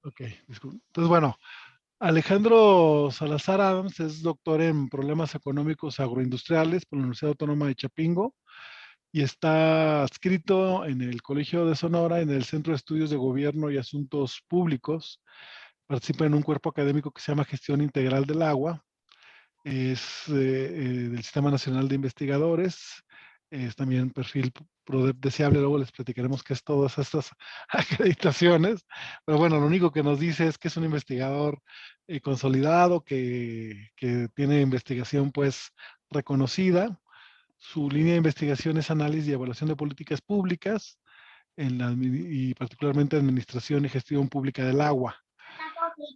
Ok, disculpe. Entonces, bueno, Alejandro Salazar Adams es doctor en problemas económicos agroindustriales por la Universidad Autónoma de Chapingo y está adscrito en el Colegio de Sonora en el Centro de Estudios de Gobierno y Asuntos Públicos. Participa en un cuerpo académico que se llama Gestión Integral del Agua. Es del Sistema Nacional de Investigadores. Es también perfil PRODEP deseable. Luego les platicaremos qué es todas estas acreditaciones. Pero bueno, lo único que nos dice es que es un investigador consolidado, que tiene investigación pues reconocida. Su línea de investigación es análisis y evaluación de políticas públicas y particularmente administración y gestión pública del agua.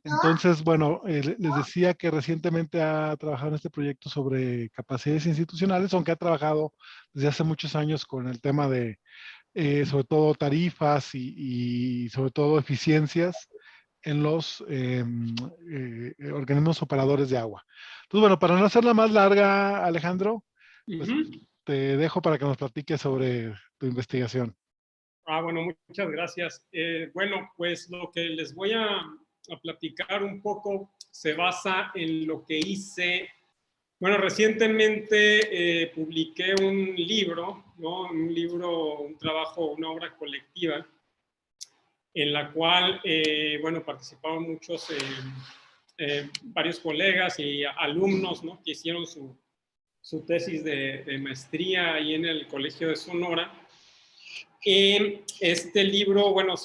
Entonces, bueno, les decía que recientemente ha trabajado en este proyecto sobre capacidades institucionales, aunque ha trabajado desde hace muchos años con el tema de, sobre todo, tarifas y sobre todo eficiencias en los organismos operadores de agua. Entonces, bueno, para no hacerla más larga, Alejandro, pues Ujú. te dejo para que nos platiques sobre tu investigación. Bueno, muchas gracias. Bueno, pues lo que les voy a platicar un poco se basa en lo que hice. Bueno, recientemente publiqué un libro, ¿no? Un libro, un trabajo, una obra colectiva, en la cual, bueno, participaron muchos, varios colegas y alumnos, ¿no? Que hicieron su tesis de maestría ahí en el Colegio de Sonora. Este libro, bueno,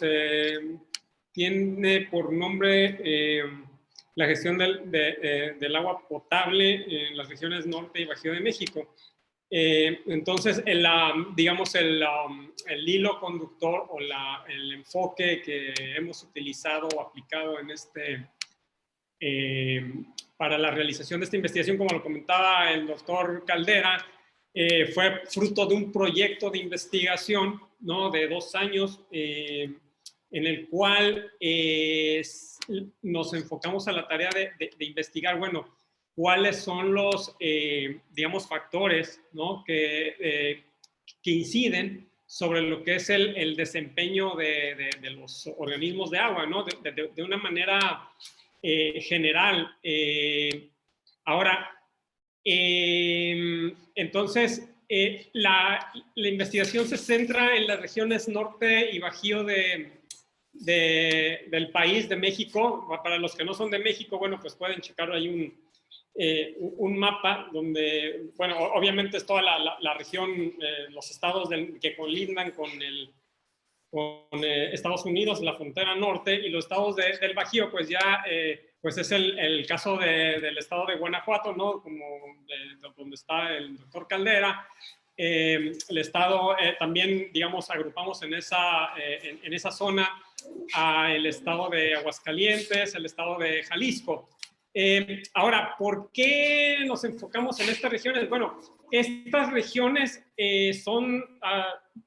tiene por nombre la gestión del agua potable en las regiones norte y bajío de México. Entonces, digamos, el hilo conductor o el enfoque que hemos utilizado o aplicado en eh, para la realización de esta investigación, como lo comentaba el doctor Caldera, fue fruto de un proyecto de investigación, ¿no? De 2 años, en el cual nos enfocamos a la tarea de investigar, bueno, cuáles son los, digamos, factores, ¿no? Que inciden sobre lo que es el desempeño de los organismos de agua, ¿no? De una manera general. Ahora, entonces, la investigación se centra en las regiones norte y bajío del país, de México. Para los que no son de México, bueno, pues pueden checar ahí un mapa donde, bueno, obviamente es toda la región, los estados que colindan con Estados Unidos, la frontera norte, y los estados del Bajío, pues ya pues es el caso del estado de Guanajuato, ¿no? Como donde está el doctor Caldera. El estado también, digamos, agrupamos en esa zona el estado de Aguascalientes, el estado de Jalisco. Ahora, ¿por qué nos enfocamos en estas regiones? Bueno, estas regiones son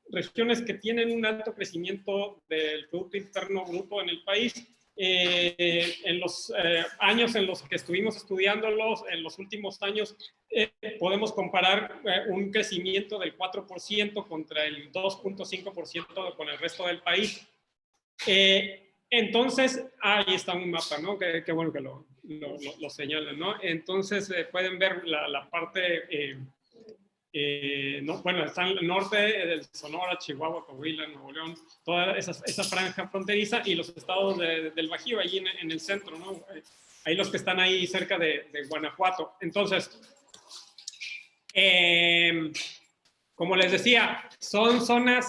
regiones que tienen un alto crecimiento del Producto Interno Bruto en el país. En los años en los que estuvimos estudiándolos, en los últimos años, podemos comparar un crecimiento del 4% contra el 2.5% con el resto del país. Entonces, ahí está un mapa, ¿no? Qué bueno que lo señalan, ¿no? Entonces, pueden ver la parte, no, bueno, está en el norte del Sonora, Chihuahua, Coahuila, Nuevo León, toda esa franja fronteriza y los estados del Bajío, allí en el centro, ¿no? Ahí los que están ahí cerca de Guanajuato. Entonces, como les decía, son zonas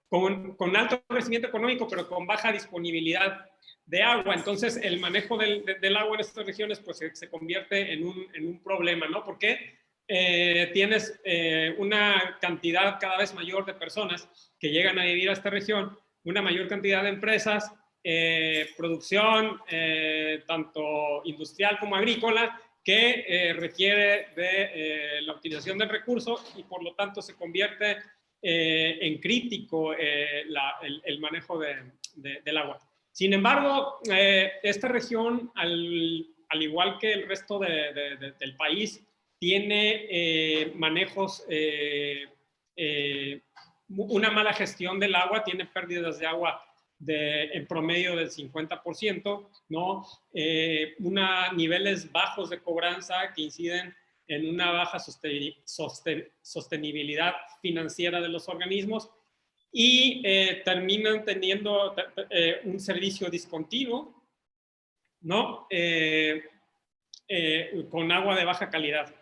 con alto crecimiento económico, pero con baja disponibilidad de agua. Entonces, el manejo del agua en estas regiones pues, se convierte en un problema, ¿no? Porque tienes una cantidad cada vez mayor de personas que llegan a vivir a esta región, una mayor cantidad de empresas, producción, tanto industrial como agrícola, que requiere de la utilización del recurso y por lo tanto se convierte en crítico el manejo del agua. Sin embargo, esta región, al igual que el resto del país, tiene manejos, una mala gestión del agua, tiene pérdidas de agua en promedio del 50%, ¿no? Niveles bajos de cobranza que inciden en una baja sostenibilidad financiera de los organismos y terminan teniendo un servicio discontinuo, ¿no? Con agua de baja calidad.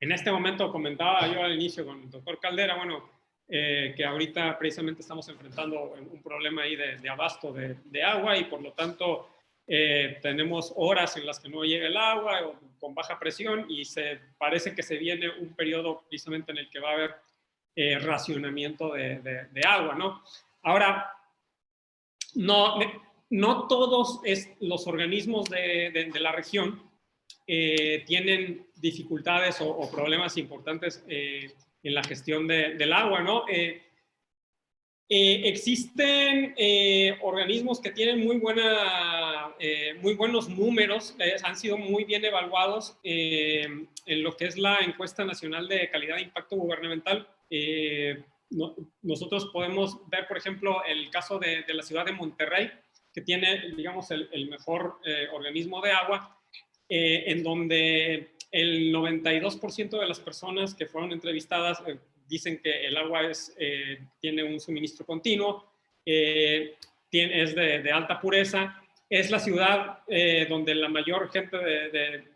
En este momento comentaba yo al inicio con el doctor Caldera, bueno, que ahorita precisamente estamos enfrentando un problema ahí de abasto de agua y por lo tanto tenemos horas en las que no llega el agua o con baja presión y parece que se viene un periodo precisamente en el que va a haber racionamiento de agua, ¿no? Ahora, no todos los organismos de la región tienen dificultades o problemas importantes en la gestión del agua, ¿no? Existen organismos que tienen muy buenos números, han sido muy bien evaluados en lo que es la encuesta nacional de calidad de impacto gubernamental. Nosotros podemos ver, por ejemplo, el caso de la ciudad de Monterrey, que tiene, digamos, el mejor organismo de agua, en donde el 92% de las personas que fueron entrevistadas dicen que el agua tiene un suministro continuo, es de alta pureza, es la ciudad donde la mayor gente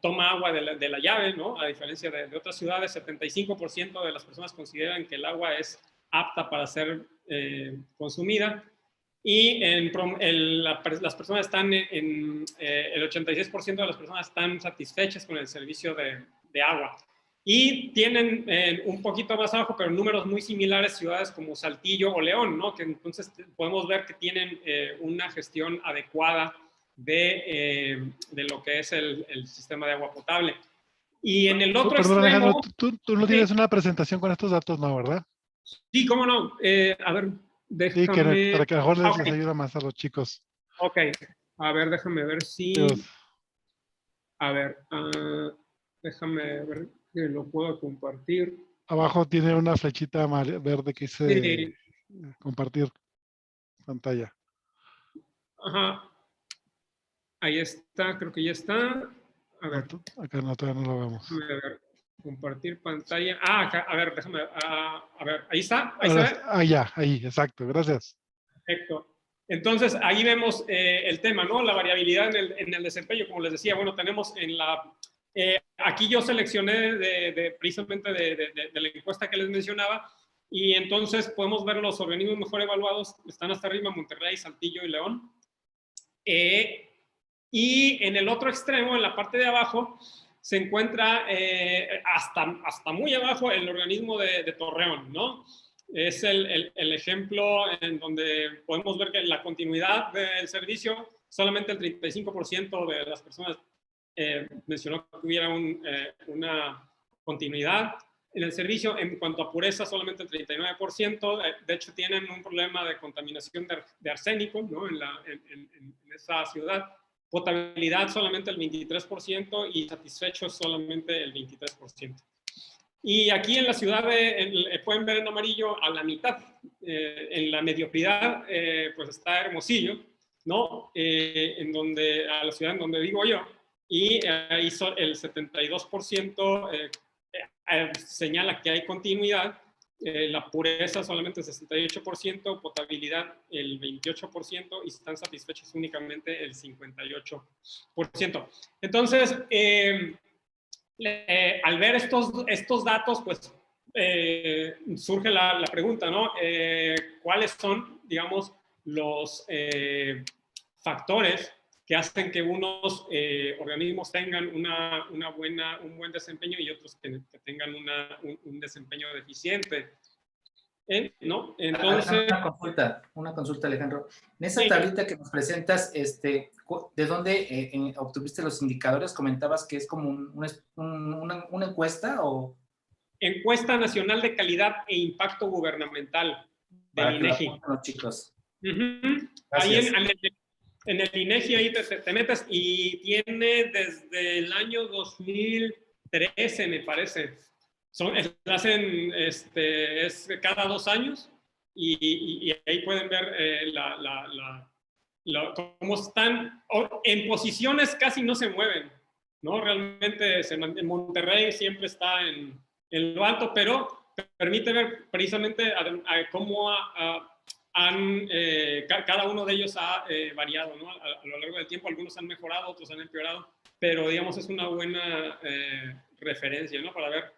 toma agua de la llave, ¿no? A diferencia de otras ciudades, 75% de las personas consideran que el agua es apta para ser consumida. Y las personas están el 86% de las personas están satisfechas con el servicio de agua. Y tienen un poquito más abajo, pero números muy similares, ciudades como Saltillo o León, ¿no? Que entonces podemos ver que tienen una gestión adecuada de lo que es el sistema de agua potable. Y en el otro Perdón, extremo... Alejandro, tú no tienes una presentación con estos datos, ¿no, verdad? Sí, cómo no. A ver, Sí, déjame... para que a lo mejor les ayuda más a los chicos. Ok, a ver, déjame ver si... Dios. A ver, déjame ver que lo puedo compartir. Abajo tiene una flechita verde que dice compartir pantalla. Ajá, ahí está, creo que ya está. A ver. No, acá no, todavía no lo vemos. Déjame ver, compartir pantalla. Acá, a ver, déjame, a ver, ahí está, ahí Ahora, se ve. ahí, exacto, gracias. Perfecto. Entonces, ahí vemos el tema, ¿no? La variabilidad en el desempeño, como les decía, bueno, tenemos aquí yo seleccioné precisamente de la encuesta que les mencionaba, y entonces podemos ver los organismos mejor evaluados, están hasta arriba, Monterrey, Saltillo y León. Y en el otro extremo, en la parte de abajo, se encuentra hasta muy abajo el organismo de Torreón, ¿no? Es el ejemplo en donde podemos ver que la continuidad del servicio, solamente el 35% de las personas mencionó que hubiera una continuidad en el servicio. En cuanto a pureza, solamente el 39%. De hecho, tienen un problema de contaminación de arsénico, ¿no? en esa ciudad. Potabilidad solamente el 23% y satisfechos solamente el 23%. Y aquí en la ciudad, pueden ver en amarillo a la mitad, en la mediocridad, pues está Hermosillo, ¿no? A la ciudad en donde vivo yo, y ahí el 72% señala que hay continuidad, la pureza solamente el 68%, potabilidad el 28% y están satisfechos únicamente el 58%. Entonces, al ver estos datos, pues surge la pregunta, ¿no? ¿Cuáles son, digamos, los factores que hacen que unos organismos tengan un buen desempeño y otros que tengan un desempeño deficiente? ¿No? Entonces... Una consulta, Alejandro. En esa tablita que nos presentas, ¿de dónde obtuviste los indicadores? ¿Comentabas que es como una encuesta o...? Encuesta Nacional de Calidad e Impacto Gubernamental del INEGI. Los chicos. Ahí en el INEGI ahí te metes y tiene desde el año 2013, me parece. Hacen es cada 2 años y ahí pueden ver cómo están en posiciones casi no se mueven, ¿no? Realmente en Monterrey siempre está en lo alto, pero permite ver precisamente cómo cada uno de ellos ha variado, ¿no? A lo largo del tiempo. Algunos han mejorado, otros han empeorado, pero digamos es una buena referencia, ¿no? Para ver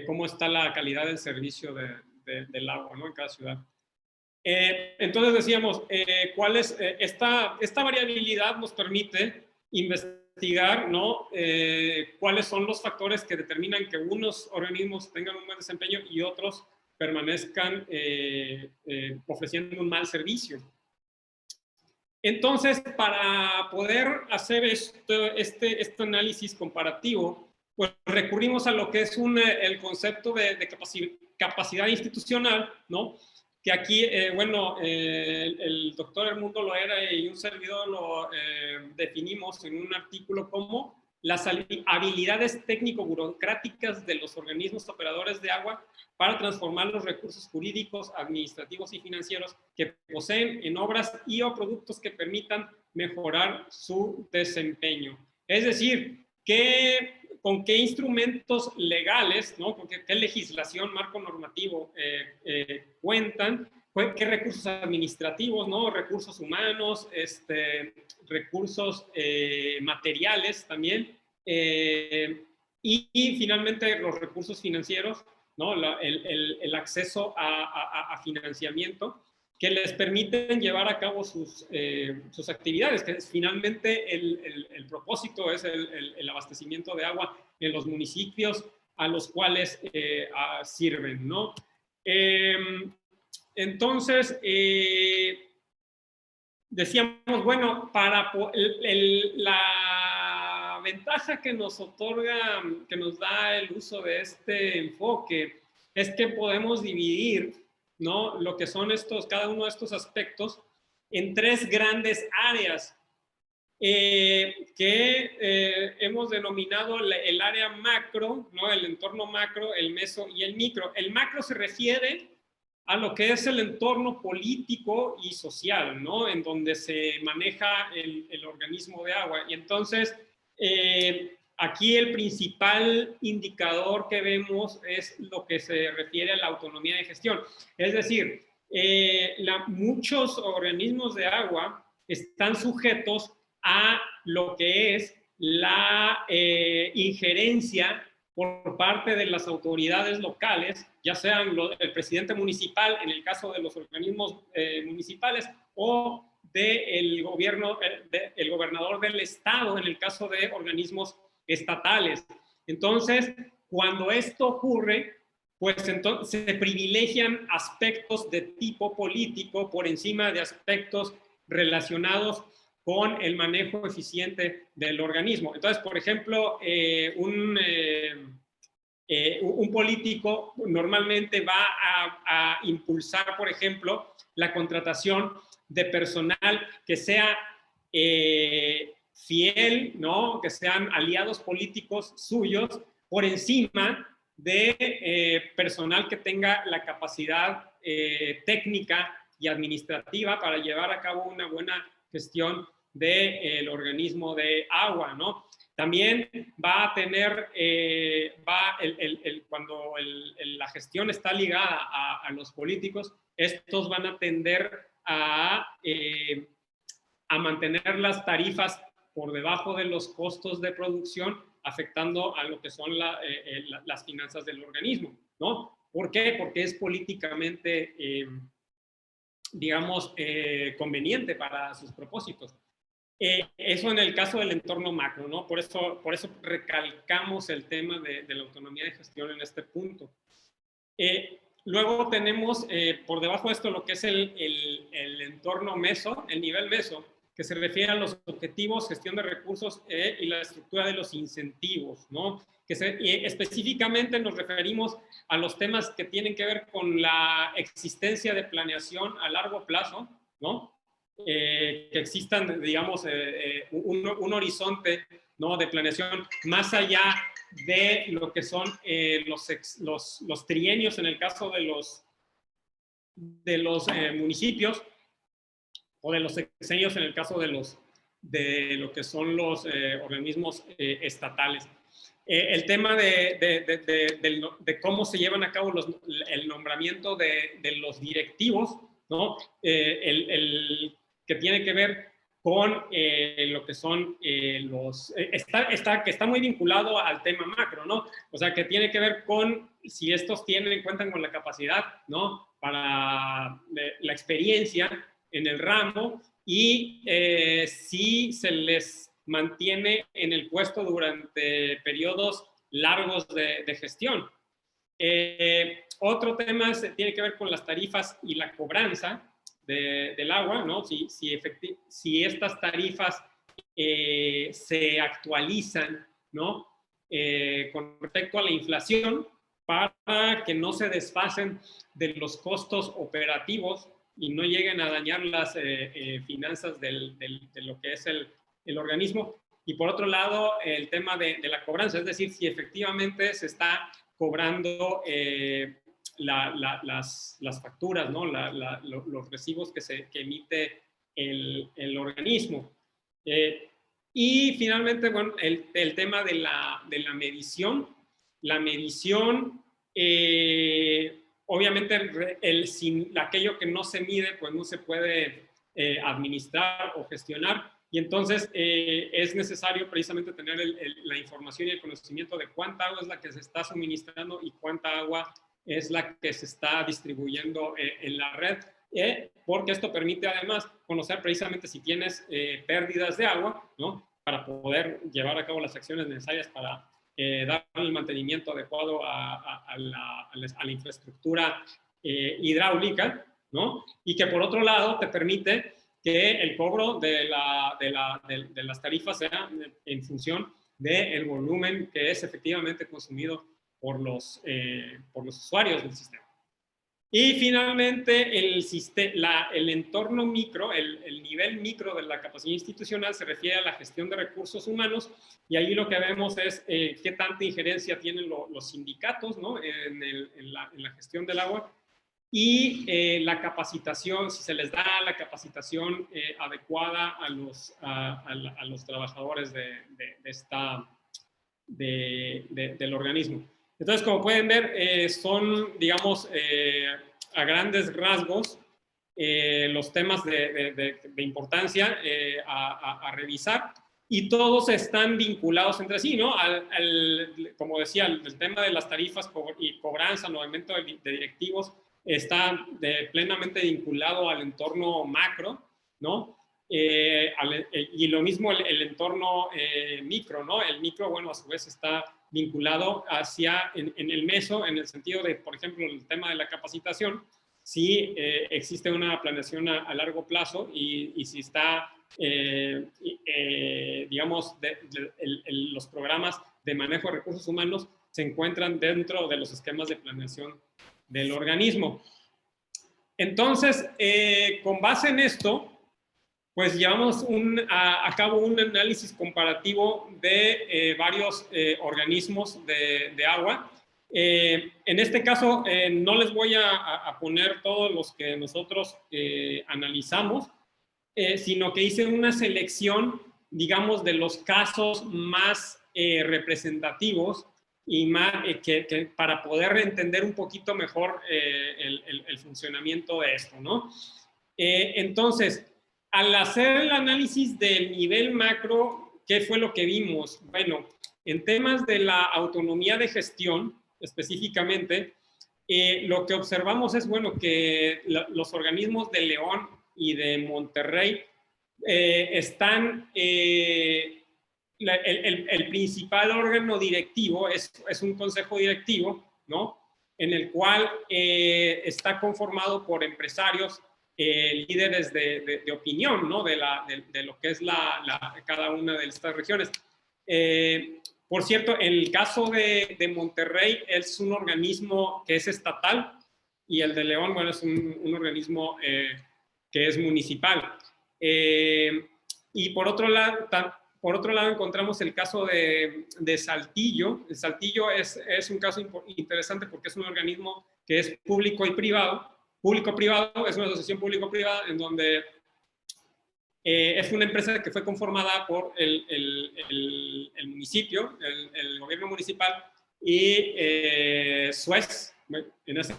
cómo está la calidad del servicio del agua, ¿no? En cada ciudad. Entonces decíamos, esta variabilidad nos permite investigar, ¿no? Cuáles son los factores que determinan que unos organismos tengan un buen desempeño y otros permanezcan ofreciendo un mal servicio. Entonces, para poder hacer este análisis comparativo, pues recurrimos a lo que es el concepto de capacidad institucional, ¿no? Que aquí, bueno, el doctor Edmundo Loera y un servidor lo definimos en un artículo como las habilidades técnico-burocráticas de los organismos operadores de agua para transformar los recursos jurídicos, administrativos y financieros que poseen en obras y o productos que permitan mejorar su desempeño. Es decir, con qué instrumentos legales, ¿no? Con qué legislación, marco normativo cuentan, qué recursos administrativos, ¿no? Recursos humanos, recursos materiales también, y finalmente los recursos financieros, ¿no? El acceso a financiamiento que les permiten llevar a cabo sus actividades, que es, finalmente el propósito es el abastecimiento de agua en los municipios a los cuales sirven, ¿no? Entonces, decíamos, bueno, la ventaja que nos otorga, que nos da el uso de este enfoque, es que podemos dividir, ¿no? Lo que son cada uno de estos aspectos en tres grandes áreas que hemos denominado el área macro, ¿no? El entorno macro, el meso y el micro. El macro se refiere a lo que es el entorno político y social, ¿no? En donde se maneja el organismo de agua. Y entonces, aquí el principal indicador que vemos es lo que se refiere a la autonomía de gestión. Es decir, muchos organismos de agua están sujetos a lo que es la injerencia por parte de las autoridades locales, ya sean el presidente municipal en el caso de los organismos municipales o del gobernador del estado en el caso de organismos estatales. Entonces, cuando esto ocurre, pues entonces se privilegian aspectos de tipo político por encima de aspectos relacionados con el manejo eficiente del organismo. Entonces, por ejemplo, un político normalmente va a impulsar, por ejemplo, la contratación de personal que sea fiel, ¿no? Que sean aliados políticos suyos, por encima de personal que tenga la capacidad técnica y administrativa para llevar a cabo una buena gestión del organismo de agua, ¿no? También va a tener, cuando la gestión está ligada a los políticos, estos van a tender a mantener las tarifas por debajo de los costos de producción, afectando a lo que son las finanzas del organismo, ¿no? ¿Por qué? Porque es políticamente, digamos, conveniente para sus propósitos. Eso en el caso del entorno macro, ¿no? Por eso recalcamos el tema de la autonomía de gestión en este punto. Luego tenemos por debajo de esto lo que es el entorno meso, el nivel meso, que se refiere a los objetivos, gestión de recursos y la estructura de los incentivos, ¿no? Específicamente nos referimos a los temas que tienen que ver con la existencia de planeación a largo plazo, ¿no? Que existan, digamos, un horizonte, ¿no? De planeación más allá de lo que son los trienios en el caso de municipios o de los sexenios en el caso de lo que son los organismos estatales. El tema de cómo se llevan a cabo el nombramiento de los directivos, ¿no? Que tiene que ver con lo que son que está muy vinculado al tema macro, ¿no? O sea, que tiene que ver con si estos cuentan con la capacidad, ¿no? Para la experiencia en el ramo y si se les mantiene en el puesto durante periodos largos de gestión. Otro tema tiene que ver con las tarifas y la cobranza del agua, ¿no? Si estas tarifas se actualizan, ¿no? Con respecto a la inflación, para que no se desfasen de los costos operativos y no lleguen a dañar las finanzas de lo que es el organismo. Y por otro lado, el tema de la cobranza, es decir, si efectivamente se está cobrando las facturas, ¿no? Los recibos que emite el organismo. Y finalmente, bueno, el tema de la medición. La medición, obviamente, aquello que no se mide, pues no se puede administrar o gestionar. Y entonces es necesario precisamente tener la información y el conocimiento de cuánta agua es la que se está suministrando y cuánta agua es la que se está distribuyendo en la red, porque esto permite además conocer precisamente si tienes pérdidas de agua, ¿no? Para poder llevar a cabo las acciones necesarias para dar el mantenimiento adecuado a la infraestructura hidráulica, ¿no? Y que por otro lado te permite que el cobro de las tarifas sea en función del volumen que es efectivamente consumido por los usuarios del sistema. Y finalmente, el entorno micro, el nivel micro de la capacidad institucional se refiere a la gestión de recursos humanos, y ahí lo que vemos es qué tanta injerencia tienen los sindicatos, ¿no? en la gestión del agua, y la capacitación, si se les da la capacitación adecuada a los trabajadores del organismo. Entonces, como pueden ver, son, digamos, a grandes rasgos, los temas de importancia a revisar, y todos están vinculados entre sí, ¿no? Como decía, el tema de las tarifas y cobranza, nombramiento de directivos, está plenamente vinculado al entorno macro, ¿no? Y lo mismo el entorno micro, ¿no? El micro, bueno, a su vez está vinculado en el meso, en el sentido de, por ejemplo, el tema de la capacitación, si existe una planeación a largo plazo y si está, digamos, los programas de manejo de recursos humanos se encuentran dentro de los esquemas de planeación del organismo. Entonces, con base en esto, pues llevamos a cabo un análisis comparativo de varios organismos de agua. En este caso, no les voy a poner todos los que nosotros analizamos, sino que hice una selección, digamos, de los casos más representativos y más, para poder entender un poquito mejor el funcionamiento de esto, ¿no? Entonces, al hacer el análisis del nivel macro, ¿qué fue lo que vimos? Bueno, en temas de la autonomía de gestión, específicamente, lo que observamos es, bueno, que los organismos de León y de Monterrey están... el principal órgano directivo es un consejo directivo, ¿no? En el cual está conformado por empresarios, líderes de opinión, ¿no? De lo que es cada una de estas regiones. Por cierto, en el caso de Monterrey es un organismo que es estatal, y el de León, bueno, es un organismo que es municipal. Y por otro lado, encontramos el caso de Saltillo. Saltillo es un caso interesante porque es un organismo que es público y privado, público-privado, es una asociación público-privada en donde es una empresa que fue conformada por el municipio, el gobierno municipal y Suez, en ese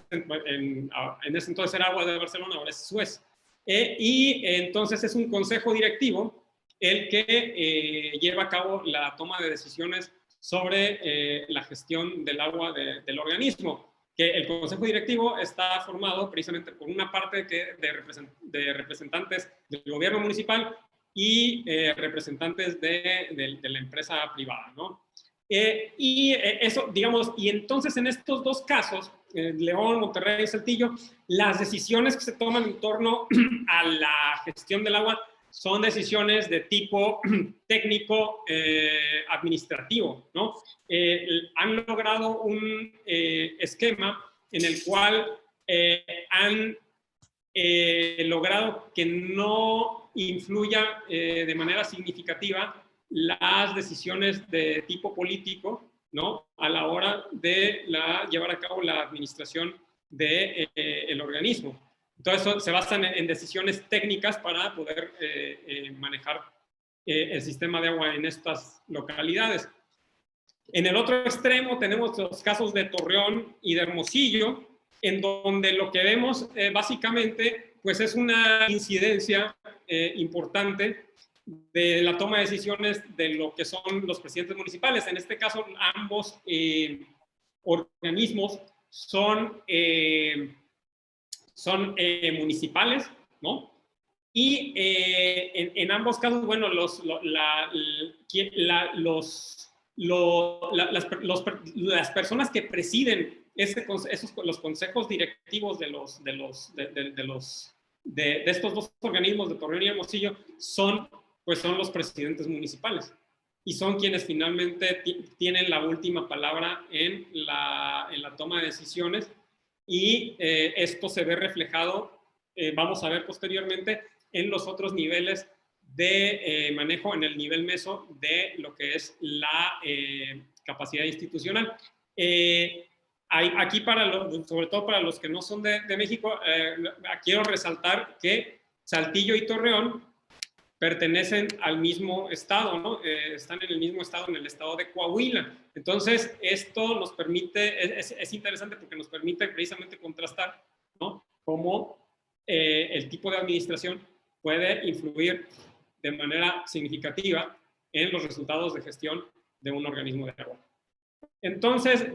entonces era Agua de Barcelona, ahora es Suez. Y entonces es un consejo directivo el que lleva a cabo la toma de decisiones sobre la gestión del agua del organismo. Que el consejo directivo está formado precisamente por una parte de representantes del gobierno municipal y representantes de la empresa privada, ¿no? Eso, digamos, y entonces en estos dos casos, León, Monterrey y Saltillo, las decisiones que se toman en torno a la gestión del agua son decisiones de tipo técnico administrativo, ¿no? Han logrado un esquema en el cual han logrado que no influya de manera significativa las decisiones de tipo político, ¿no? A la hora de llevar a cabo la administración del organismo. Entonces, se basan en decisiones técnicas para poder manejar el sistema de agua en estas localidades. En el otro extremo tenemos los casos de Torreón y de Hermosillo, en donde lo que vemos básicamente pues es una incidencia importante de la toma de decisiones de lo que son los presidentes municipales. En este caso, ambos organismos son municipales, ¿no? Y en ambos casos, bueno, las personas que presiden los consejos directivos de estos dos organismos de Torreón y Hermosillo son los presidentes municipales y son quienes finalmente tienen la última palabra en la toma de decisiones. Y esto se ve reflejado, vamos a ver posteriormente, en los otros niveles de manejo, en el nivel meso de lo que es la capacidad institucional. Aquí, sobre todo para los que no son de México, quiero resaltar que Saltillo y Torreón pertenecen al mismo estado, ¿no? Están en el mismo estado, en el estado de Coahuila. Entonces, esto nos permite, es interesante porque nos permite precisamente contrastar, ¿no? Cómo el tipo de administración puede influir de manera significativa en los resultados de gestión de un organismo de agua. Entonces,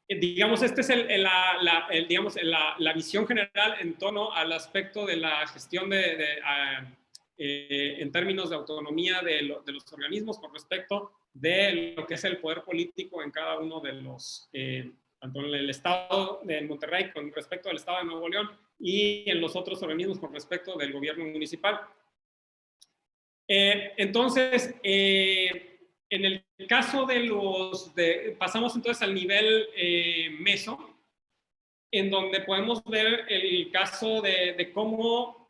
digamos, esta es la visión general en torno al aspecto de la gestión en términos de autonomía de los organismos con respecto de lo que es el poder político en cada uno de los, tanto en el estado de Monterrey con respecto al estado de Nuevo León y en los otros organismos con respecto del gobierno municipal. Entonces, en el caso pasamos entonces al nivel meso, en donde podemos ver el caso de cómo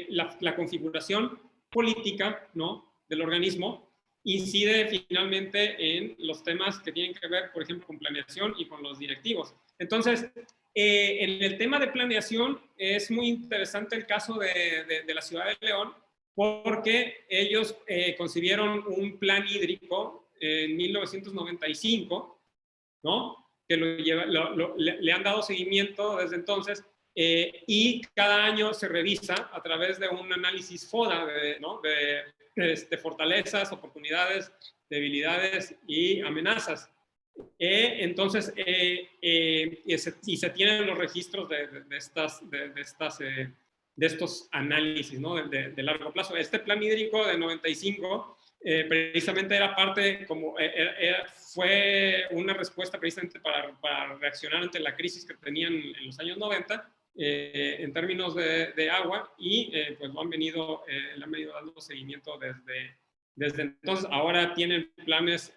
la configuración política, ¿no?, del organismo incide finalmente en los temas que tienen que ver, por ejemplo, con planeación y con los directivos. Entonces, en el tema de planeación es muy interesante el caso de la ciudad de León, porque ellos concibieron un plan hídrico en 1995, ¿no?, que le han dado seguimiento desde entonces, y cada año se revisa a través de un análisis FODA, ¿no?, de fortalezas, oportunidades, debilidades y amenazas. Entonces, y se tienen los registros de estos análisis, ¿no?, de largo plazo. Este plan hídrico de 95 precisamente era parte, fue una respuesta precisamente para reaccionar ante la crisis que tenían en los años 90 en términos de agua, y pues le han venido dando seguimiento desde entonces. Ahora tienen planes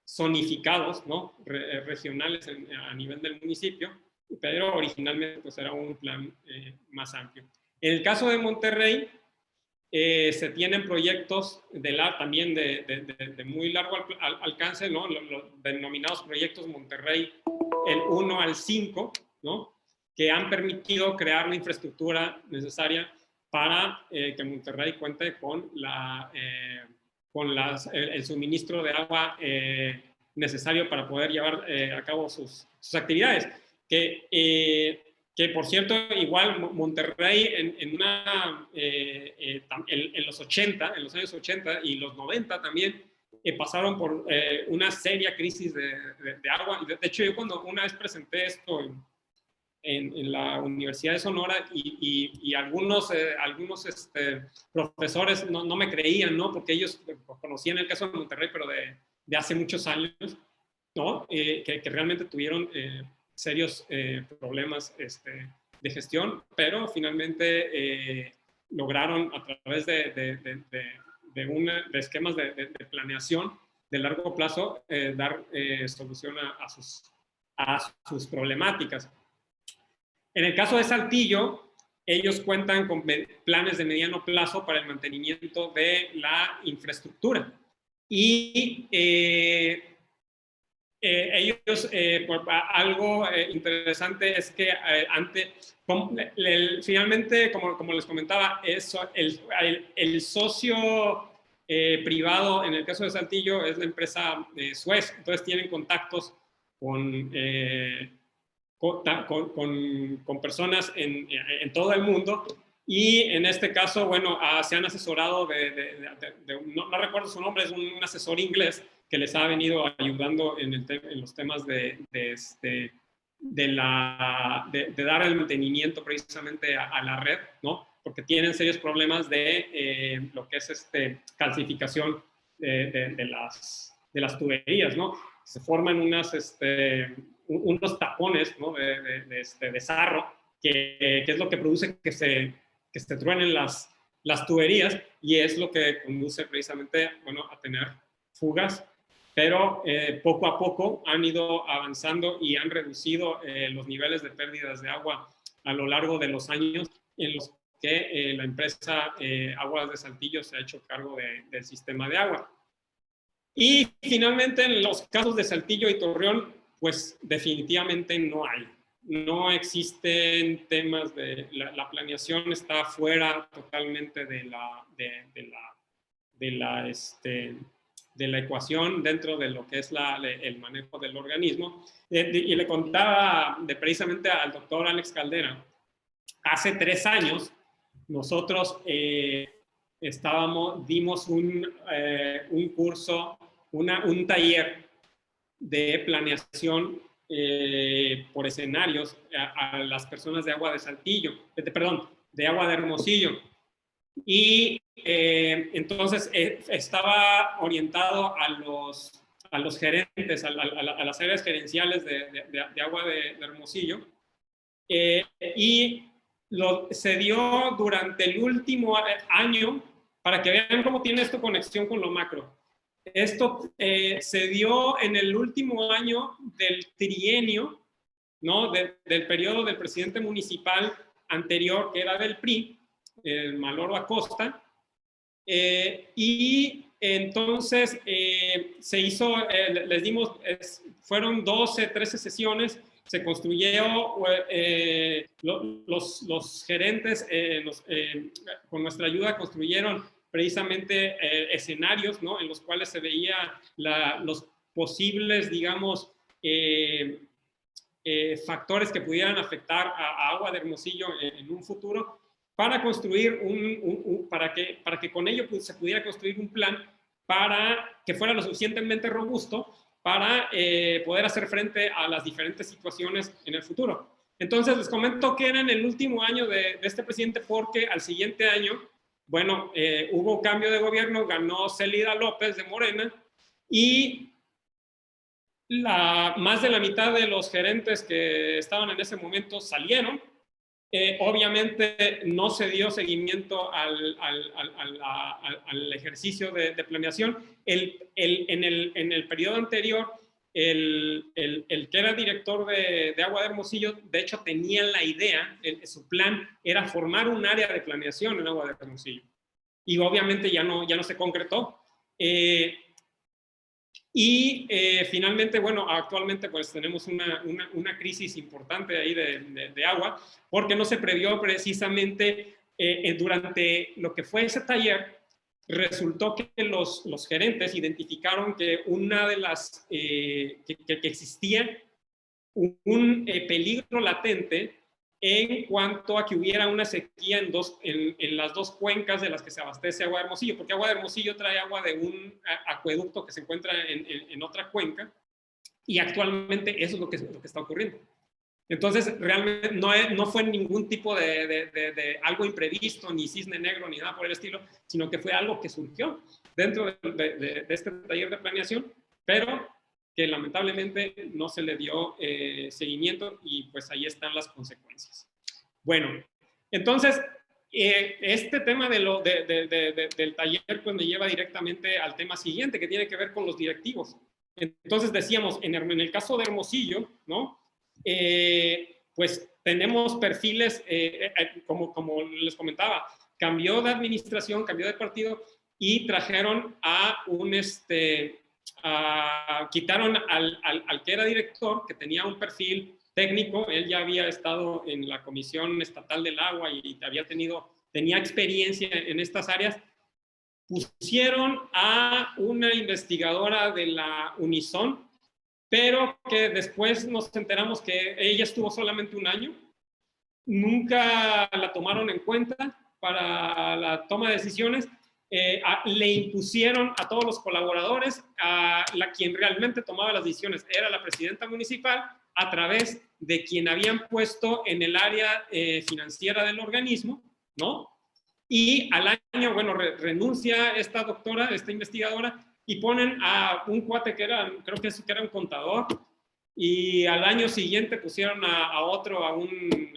zonificados, ¿no?, regionales a nivel del municipio, pero originalmente pues era un plan más amplio. En el caso de Monterrey, se tienen proyectos también de muy largo alcance, ¿no?, los denominados proyectos Monterrey, el 1 al 5, ¿no?, que han permitido crear la infraestructura necesaria para que Monterrey cuente con, el suministro de agua necesario para poder llevar a cabo sus actividades. Que por cierto, igual Monterrey en los 80, en los años 80 y los 90 también, pasaron por una seria crisis de agua. De hecho, yo cuando una vez presenté esto en la Universidad de Sonora y algunos profesores no me creían, ¿no? Porque ellos conocían el caso de Monterrey, pero de hace muchos años, ¿no? Que realmente tuvieron serios problemas de gestión, pero finalmente lograron a través de esquemas de planeación de largo plazo dar solución a sus problemáticas. En el caso de Saltillo, ellos cuentan con planes de mediano plazo para el mantenimiento de la infraestructura. Y ellos, algo interesante es que finalmente, como les comentaba, el socio privado, en el caso de Saltillo, es la empresa Suez. Entonces tienen contactos con personas en todo el mundo, y en este caso, bueno, se han asesorado no recuerdo su nombre, es un asesor inglés que les ha venido ayudando en los temas de dar el mantenimiento precisamente a la red, ¿no? Porque tienen serios problemas de lo que es calcificación de las tuberías, ¿no? Se forman unos tapones, ¿no? de sarro, que es lo que produce que se truenen las tuberías, y es lo que conduce precisamente, bueno, a tener fugas, pero poco a poco han ido avanzando y han reducido los niveles de pérdidas de agua a lo largo de los años en los que la empresa Aguas de Saltillo se ha hecho cargo del sistema de agua. Y finalmente, en los casos de Saltillo y Torreón, pues definitivamente no existen temas la planeación está fuera totalmente de la ecuación dentro de lo que es el manejo del organismo. Y le contaba precisamente al doctor Alex Caldera, hace 3 años nosotros dimos un curso, un taller de planeación por escenarios a las personas de Agua de Saltillo, de Agua de Hermosillo. Y entonces estaba orientado a los gerentes, a las áreas gerenciales de Agua de Hermosillo. Y se dio durante el último año, para que vean cómo tiene esto conexión con lo macro. Esto se dio en el último año del trienio, ¿no? Del periodo del presidente municipal anterior, que era del PRI, el Maloro Acosta, y entonces se hizo, fueron 12, 13 sesiones, se construyó, los gerentes con nuestra ayuda construyeron precisamente escenarios, ¿no? En los cuales se veía los posibles, digamos, factores que pudieran afectar a Agua de Hermosillo en un futuro, para construir para que con ello se pudiera construir un plan para que fuera lo suficientemente robusto para poder hacer frente a las diferentes situaciones en el futuro. Entonces les comento que era en el último año de este presidente, porque al siguiente año, bueno, hubo cambio de gobierno, ganó Célida López de Morena, y más de la mitad de los gerentes que estaban en ese momento salieron. Obviamente no se dio seguimiento al ejercicio de planeación. En el periodo anterior, el que era director de Agua de Hermosillo, de hecho tenía la idea, su plan era formar un área de planeación en Agua de Hermosillo. Y obviamente ya no se concretó. Y finalmente, bueno, actualmente pues tenemos una crisis importante ahí de agua, porque no se previó precisamente durante lo que fue ese taller. Resultó que los gerentes identificaron que una de las, que existía un peligro latente en cuanto a que hubiera una sequía en las dos cuencas de las que se abastece Agua de Hermosillo, porque Agua de Hermosillo trae agua de un acueducto que se encuentra en otra cuenca, y actualmente eso es lo que está ocurriendo. Entonces, realmente no fue ningún tipo de algo imprevisto, ni cisne negro, ni nada por el estilo, sino que fue algo que surgió dentro de este taller de planeación, pero que lamentablemente no se le dio seguimiento, y pues ahí están las consecuencias. Bueno, entonces, este tema del taller pues me lleva directamente al tema siguiente, que tiene que ver con los directivos. Entonces decíamos, en el caso de Hermosillo, ¿no? Pues tenemos perfiles, como les comentaba, cambió de administración, cambió de partido, y trajeron a quitaron al que era director, que tenía un perfil técnico. Él ya había estado en la Comisión Estatal del Agua y tenía experiencia en estas áreas. Pusieron a una investigadora de la Unison, pero que después nos enteramos que ella estuvo solamente un año, nunca la tomaron en cuenta para la toma de decisiones. Le impusieron a todos los colaboradores, quien realmente tomaba las decisiones era la presidenta municipal, a través de quien habían puesto en el área financiera del organismo, ¿no? Y al año, bueno, renuncia esta doctora, esta investigadora, y ponen a un cuate que creo que era un contador, y al año siguiente pusieron a un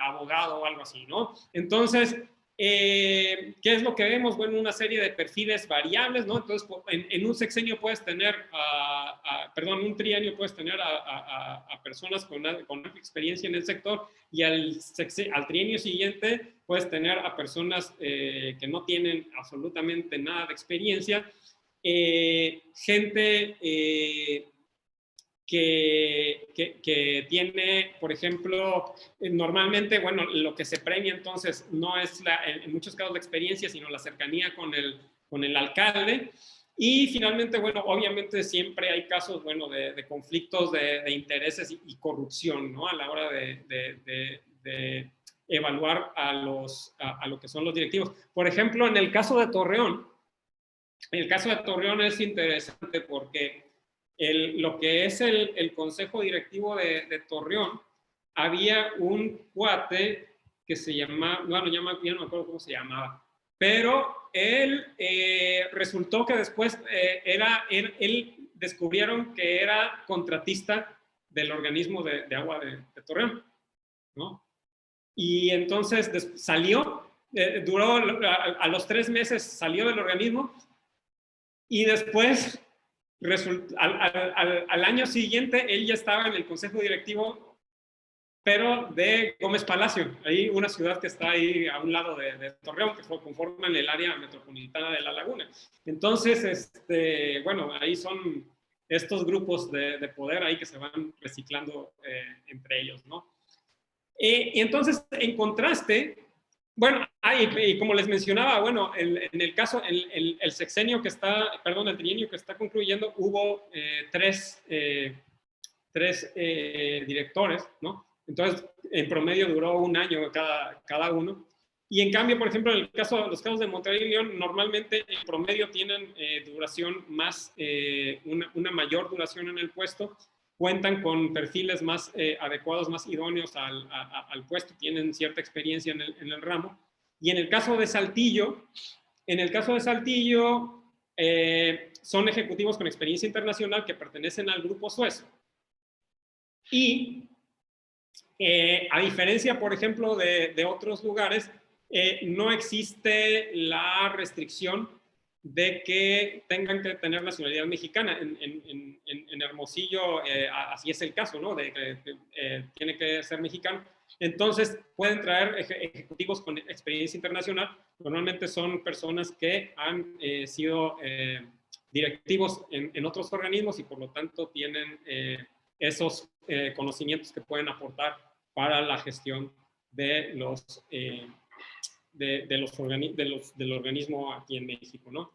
abogado o algo así, ¿no? Entonces, ¿qué es lo que vemos? Bueno, una serie de perfiles variables, ¿no? Entonces, en un sexenio puedes tener, un trienio puedes tener a personas con experiencia en el sector, y al trienio siguiente puedes tener a personas que no tienen absolutamente nada de experiencia, gente que tiene, por ejemplo, normalmente, bueno, lo que se premia entonces no es en muchos casos la experiencia, sino la cercanía con el alcalde. Y finalmente, bueno, obviamente siempre hay casos, bueno, de conflictos de intereses y corrupción, ¿no? A la hora de evaluar a lo que son los directivos. Por ejemplo, en el caso de Torreón, es interesante porque lo que es el consejo directivo de Torreón, había un cuate que se llamaba, bueno, ya no me acuerdo cómo se llamaba, pero él resultó que después él descubrieron que era contratista del organismo de agua de Torreón, ¿no? Y entonces salió, duró, a los 3 meses salió del organismo, y después al año siguiente él ya estaba en el consejo directivo, pero de Gómez Palacio, ahí una ciudad que está ahí a un lado de Torreón, que conforman el área metropolitana de La Laguna. Entonces, bueno, ahí son estos grupos de poder ahí que se van reciclando entre ellos, ¿no? Entonces, en contraste, bueno, y como les mencionaba, bueno, en el caso, el sexenio que está, perdón, el trienio que está concluyendo, hubo tres directores, ¿no? Entonces, en promedio duró un año cada uno. Y en cambio, por ejemplo, en los casos de Monterrey y León, normalmente en promedio tienen duración más, una mayor duración en el puesto, cuentan con perfiles más adecuados, más idóneos al puesto, tienen cierta experiencia en el ramo. Y en el caso de Saltillo, son ejecutivos con experiencia internacional que pertenecen al grupo Suez. Y a diferencia, por ejemplo, de otros lugares, no existe la restricción de que tengan que tener nacionalidad mexicana. En Hermosillo así es el caso, ¿no? De que tiene que ser mexicano. Entonces pueden traer ejecutivos con experiencia internacional. Normalmente son personas que han sido directivos en otros organismos y por lo tanto tienen esos conocimientos que pueden aportar para la gestión de del organismo aquí en México, ¿no?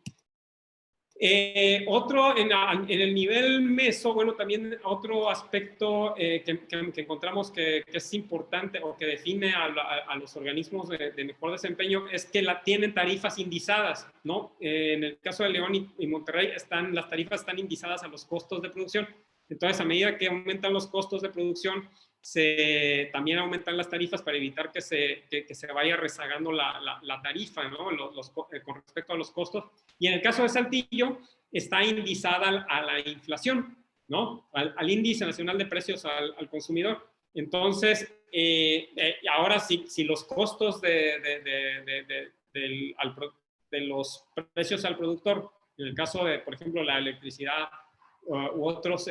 Otro, en el nivel meso, bueno, también otro aspecto que encontramos que es importante o que define a los organismos de mejor desempeño es que tienen tarifas indizadas, ¿no? En el caso de León y Monterrey, las tarifas están indizadas a los costos de producción. Entonces, a medida que aumentan los costos de producción, también aumentan las tarifas para evitar que se vaya rezagando la tarifa, ¿no? Con respecto a los costos. Y en el caso de Saltillo, está indizada a la inflación, ¿no? Al índice nacional de precios al consumidor. Entonces, ahora si los costos de los precios al productor, en el caso de, por ejemplo, la electricidad u otros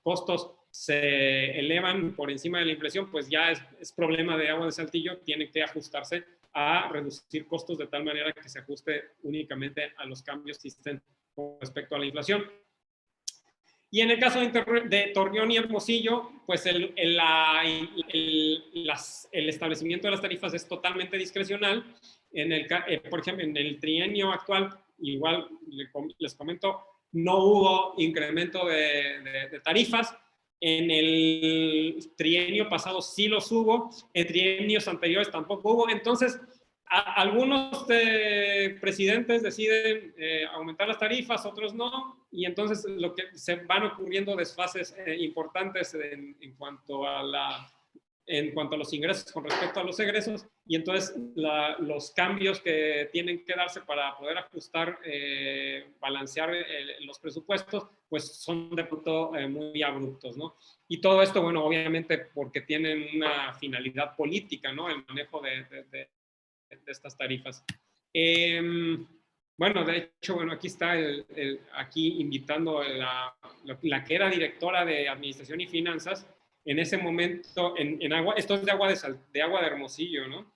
costos, se elevan por encima de la inflación, pues ya es problema de Agua de Saltillo, tiene que ajustarse a reducir costos de tal manera que se ajuste únicamente a los cambios que existen con respecto a la inflación. Y en el caso de Torreón y Hermosillo, pues el establecimiento de las tarifas es totalmente discrecional. Por ejemplo, en el trienio actual, igual les comento, no hubo incremento de tarifas. En el trienio pasado sí los hubo, en trienios anteriores tampoco hubo. Entonces, algunos presidentes deciden aumentar las tarifas, otros no, y entonces lo que se van ocurriendo desfases importantes en cuanto a los ingresos con respecto a los egresos, y entonces los cambios que tienen que darse para poder ajustar, balancear los presupuestos, pues son de pronto muy abruptos, ¿no? Y todo esto, bueno, obviamente porque tienen una finalidad política, ¿no? El manejo de estas tarifas. Bueno, de hecho, bueno, aquí está aquí invitando la que era directora de Administración y Finanzas, en ese momento, en Agua, esto es de Agua de Hermosillo, ¿no?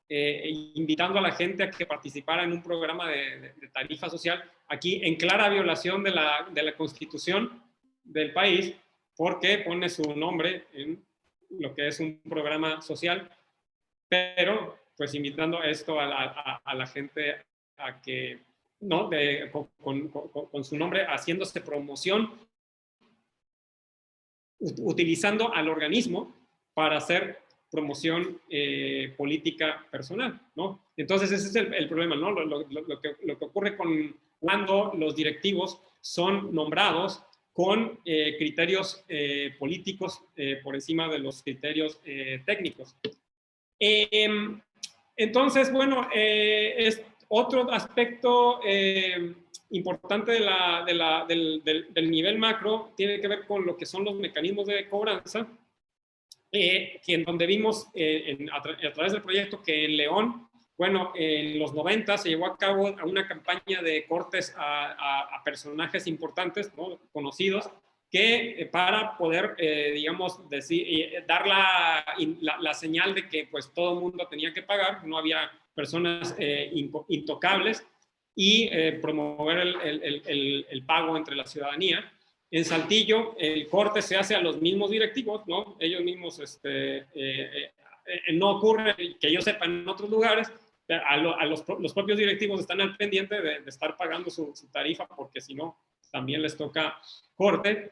Invitando a la gente a que participara en un programa de tarifa social, aquí en clara violación de la Constitución del país, porque pone su nombre en lo que es un programa social, pero pues invitando esto a la gente a que, ¿no? Con su nombre, haciéndose promoción, utilizando al organismo para hacer promoción política personal, ¿no? Entonces ese es el problema, ¿no? Lo que ocurre cuando los directivos son nombrados con criterios políticos por encima de los criterios técnicos. Entonces, bueno, es otro aspecto importante del nivel macro, tiene que ver con lo que son los mecanismos de cobranza, que en donde vimos a través del proyecto que en León, bueno, en los 90 se llevó a cabo una campaña de cortes a personajes importantes, ¿no? Conocidos, que para poder, digamos, dar la señal de que pues todo el mundo tenía que pagar, no había personas intocables, y promover el pago entre la ciudadanía. En Saltillo, el corte se hace a los mismos directivos, ¿no? Ellos mismos, no ocurre, que yo sepa, en otros lugares, los propios directivos están al pendiente de estar pagando su tarifa, porque si no, también les toca corte.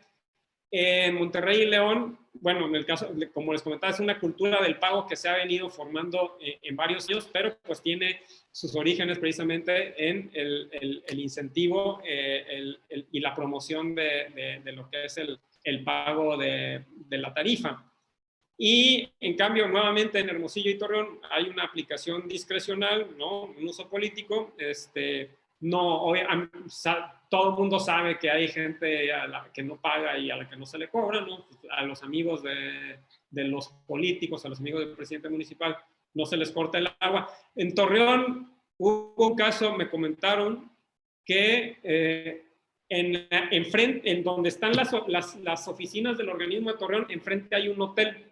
En Monterrey y León, bueno, en el caso, como les comentaba, es una cultura del pago que se ha venido formando en varios años, pero pues tiene sus orígenes precisamente en el incentivo y la promoción de lo que es el pago de la tarifa. Y en cambio, nuevamente en Hermosillo y Torreón hay una aplicación discrecional, ¿no? Un uso político. No, todo el mundo sabe que hay gente a la que no paga y a la que no se le cobra, ¿no? A los amigos de los políticos, a los amigos del presidente municipal, no se les corta el agua. En Torreón hubo un caso, me comentaron, que en donde están las oficinas del organismo de Torreón, enfrente hay un hotel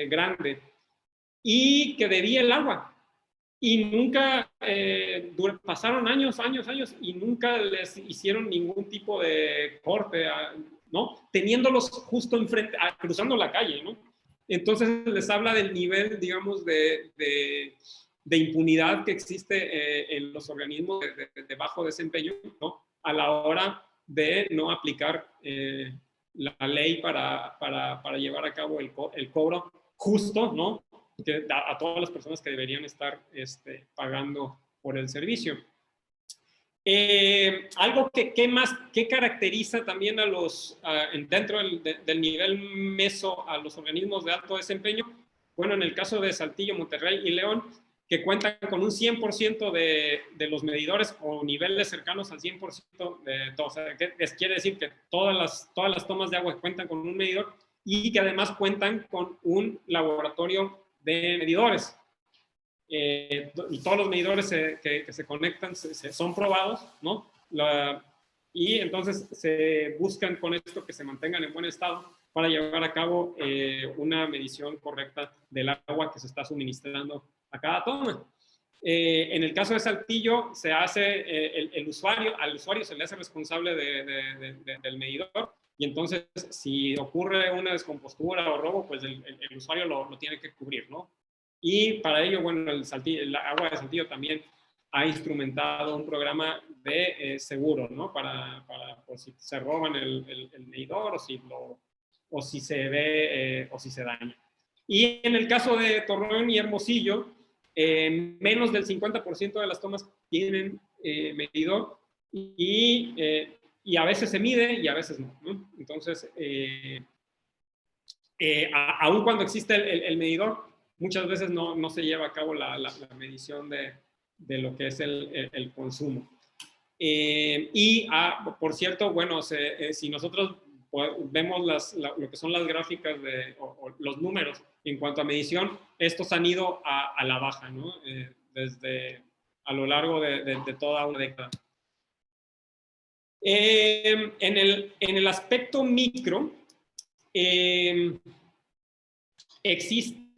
grande, y que debía el agua. y nunca, pasaron años y nunca les hicieron ningún tipo de corte, ¿no? Teniéndolos justo enfrente, cruzando la calle, ¿no? Entonces les habla del nivel, digamos, de impunidad que existe en los organismos de bajo desempeño, ¿no? A la hora de no aplicar la ley para llevar a cabo el cobro justo, ¿no? A todas las personas que deberían estar pagando por el servicio. Algo que caracteriza también a dentro del nivel meso a los organismos de alto desempeño, bueno, en el caso de Saltillo, Monterrey y León, que cuentan con un 100% de los medidores o niveles cercanos al 100% de todo. O sea, quiere decir que todas las tomas de agua cuentan con un medidor y que además cuentan con un laboratorio de medidores. Y todos los medidores que se conectan son probados, ¿no? Y entonces se buscan con esto que se mantengan en buen estado para llevar a cabo una medición correcta del agua que se está suministrando a cada toma. En el caso de Saltillo, se hace al usuario se le hace responsable del medidor, y entonces si ocurre una descompostura o robo, pues el usuario lo tiene que cubrir, ¿no? Y para ello, bueno, el agua de Saltillo también ha instrumentado un programa de seguro, ¿no? Por si se roban el medidor o si se ve o si se daña. Y en el caso de Torreón y Hermosillo, menos del 50% de las tomas tienen medidor y a veces se mide y a veces no, ¿no? Entonces, aun cuando existe el medidor, muchas veces no se lleva a cabo la medición de lo que es el consumo. Por cierto, bueno, si nosotros vemos lo que son las gráficas o los números en cuanto a medición, estos han ido a la baja, ¿no? Desde a lo largo de toda una década. En el aspecto micro, existe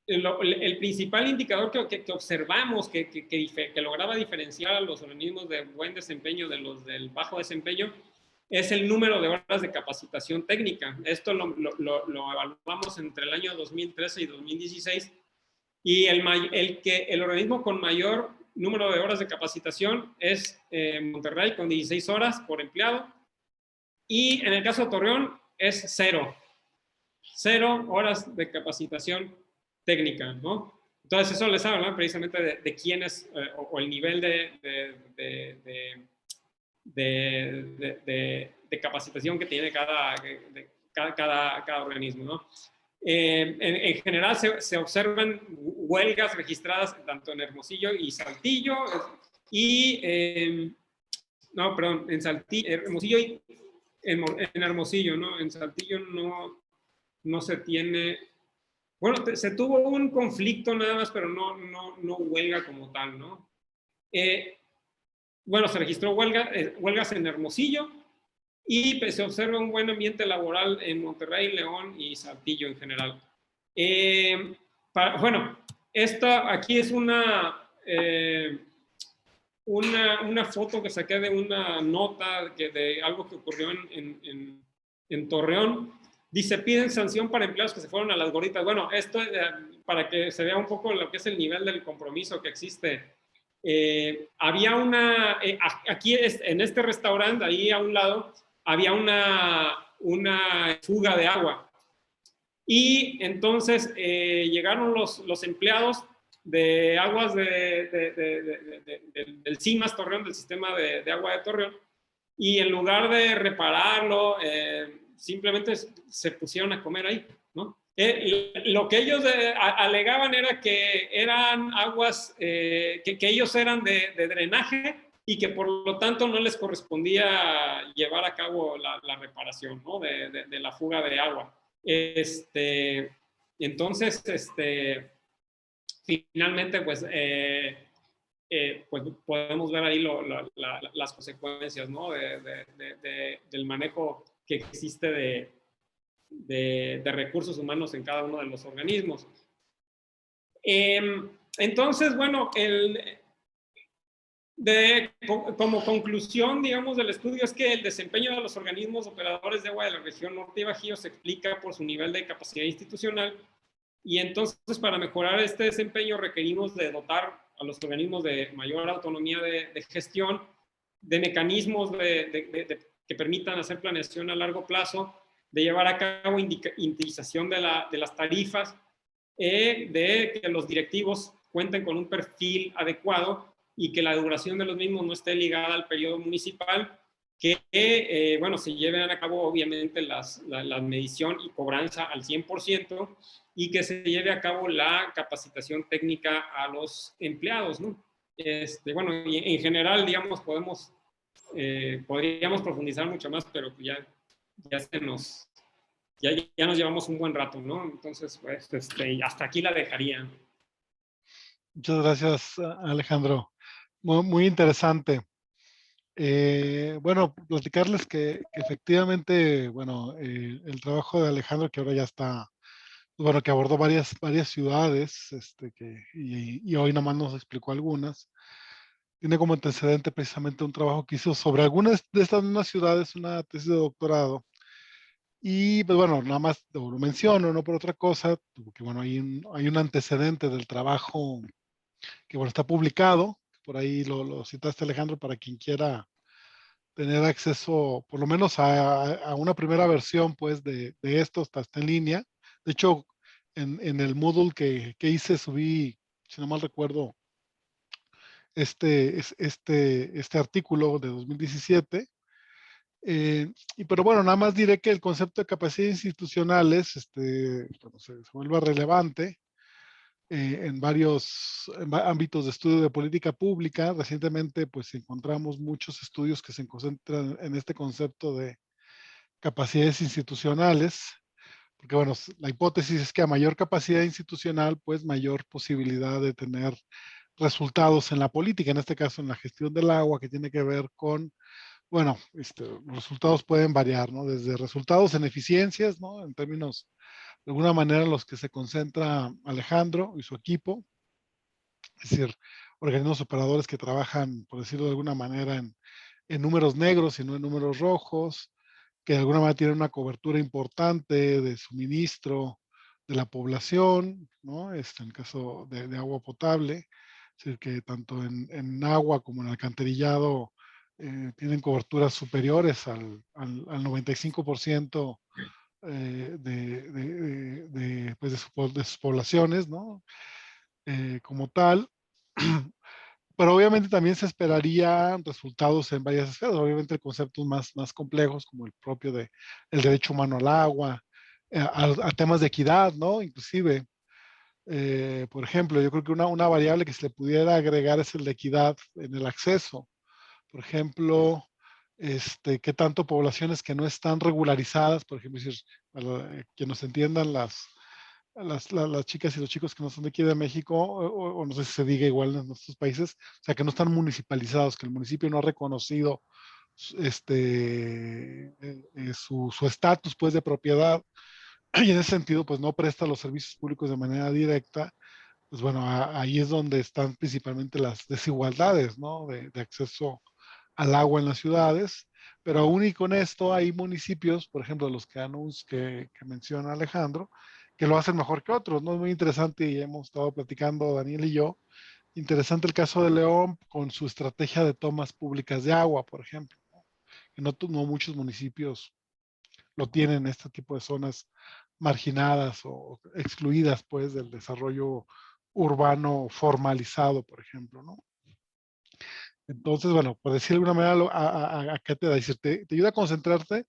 el principal indicador que observamos que lograba diferenciar a los organismos de buen desempeño de los del bajo desempeño es el número de horas de capacitación técnica. Esto lo evaluamos entre el año 2013 y 2016, y el organismo con mayor número de horas de capacitación es Monterrey, con 16 horas por empleado, y en el caso de Torreón es 0 horas de capacitación técnica, ¿no? Entonces eso les habla precisamente de quién es o el nivel de capacitación que tiene cada organismo, ¿no? En general se observan huelgas registradas tanto en Hermosillo y Saltillo, en Saltillo, Hermosillo y en Hermosillo, ¿no? En Saltillo no se tiene, bueno, se tuvo un conflicto nada más, pero no huelga como tal, ¿no? Bueno, se registró huelgas en Hermosillo, y se observa un buen ambiente laboral en Monterrey, León y Saltillo en general. Bueno, aquí es una foto que saqué de una nota de algo que ocurrió en Torreón. Dice, piden sanción para empleados que se fueron a las gorditas. Bueno, esto para que se vea un poco lo que es el nivel del compromiso que existe. Había aquí en este restaurante, ahí a un lado, había una fuga de agua. Y entonces llegaron los empleados de aguas del CIMAS Torreón, del sistema de agua de Torreón, y en lugar de repararlo, simplemente se pusieron a comer ahí, ¿no? Lo que ellos alegaban era que eran aguas, que ellos eran de drenaje y que por lo tanto no les correspondía llevar a cabo la reparación, ¿no? de la fuga de agua. Entonces, finalmente, pues podemos ver ahí las consecuencias, ¿no? del manejo que existe de recursos humanos en cada uno de los organismos. Entonces, bueno, como conclusión, digamos, del estudio es que el desempeño de los organismos operadores de agua de la región norte y Bajío se explica por su nivel de capacidad institucional, y entonces para mejorar este desempeño requerimos de dotar a los organismos de mayor autonomía de gestión, de mecanismos que permitan hacer planeación a largo plazo, de llevar a cabo individualización de las tarifas, de que los directivos cuenten con un perfil adecuado y que la duración de los mismos no esté ligada al periodo municipal, que bueno, se lleven a cabo obviamente la medición y cobranza al 100%, y que se lleve a cabo la capacitación técnica a los empleados, ¿no? Bueno, y en general, digamos, podríamos profundizar mucho más, pero ya nos llevamos un buen rato, ¿no? Entonces, pues, hasta aquí la dejaría. Muchas gracias, Alejandro. Muy interesante. Bueno, platicarles que efectivamente, bueno, el trabajo de Alejandro, que ahora ya está, bueno, que abordó varias ciudades, y hoy nomás nos explicó algunas, tiene como antecedente precisamente un trabajo que hizo sobre algunas de estas mismas ciudades, una tesis de doctorado. Y pues bueno, nada más lo menciono, no por otra cosa, porque bueno, hay un antecedente del trabajo que bueno, está publicado, por ahí lo citaste, Alejandro, para quien quiera tener acceso por lo menos a una primera versión pues de esto, está en línea. De hecho, en el Moodle que hice subí, si no mal recuerdo, este artículo de 2017. Pero bueno, nada más diré que el concepto de capacidades institucionales bueno, se vuelve relevante en varios ámbitos de estudio de política pública. Recientemente, pues encontramos muchos estudios que se concentran en este concepto de capacidades institucionales, porque bueno, la hipótesis es que a mayor capacidad institucional, pues mayor posibilidad de tener resultados en la política, en este caso en la gestión del agua, que tiene que ver con, bueno, los resultados pueden variar, ¿no? Desde resultados en eficiencias, ¿no? En términos, de alguna manera, en los que se concentra Alejandro y su equipo, es decir, organismos operadores que trabajan, por decirlo de alguna manera, en números negros y no en números rojos, que de alguna manera tienen una cobertura importante de suministro de la población, ¿no? En el caso de agua potable, es decir, que tanto en agua como en alcantarillado tienen coberturas superiores al 95% pues de sus poblaciones, ¿no? Como tal. Pero obviamente también se esperaría resultados en varias esferas, obviamente conceptos más complejos como el propio de el derecho humano al agua, a temas de equidad, ¿no? Inclusive, por ejemplo, yo creo que una variable que se le pudiera agregar es el de equidad en el acceso. Por ejemplo, qué tanto poblaciones que no están regularizadas, por ejemplo, decir, que nos entiendan las chicas y los chicos que no son de aquí de México, o no sé si se diga igual en nuestros países, o sea, que no están municipalizados, que el municipio no ha reconocido su estatus pues de propiedad, y en ese sentido pues no presta los servicios públicos de manera directa. Pues bueno, ahí es donde están principalmente las desigualdades, ¿no? De acceso al agua en las ciudades. Pero aún y con esto hay municipios, por ejemplo, los que menciona Alejandro, que lo hacen mejor que otros, ¿no? Es muy interesante y hemos estado platicando Daniel y yo. Interesante el caso de León con su estrategia de tomas públicas de agua, por ejemplo, ¿no? Que no muchos municipios lo tienen, este tipo de zonas marginadas o excluidas, pues, del desarrollo urbano formalizado, por ejemplo, ¿no? Entonces, bueno, por decir de alguna manera, ¿a qué te da? Te ayuda a concentrarte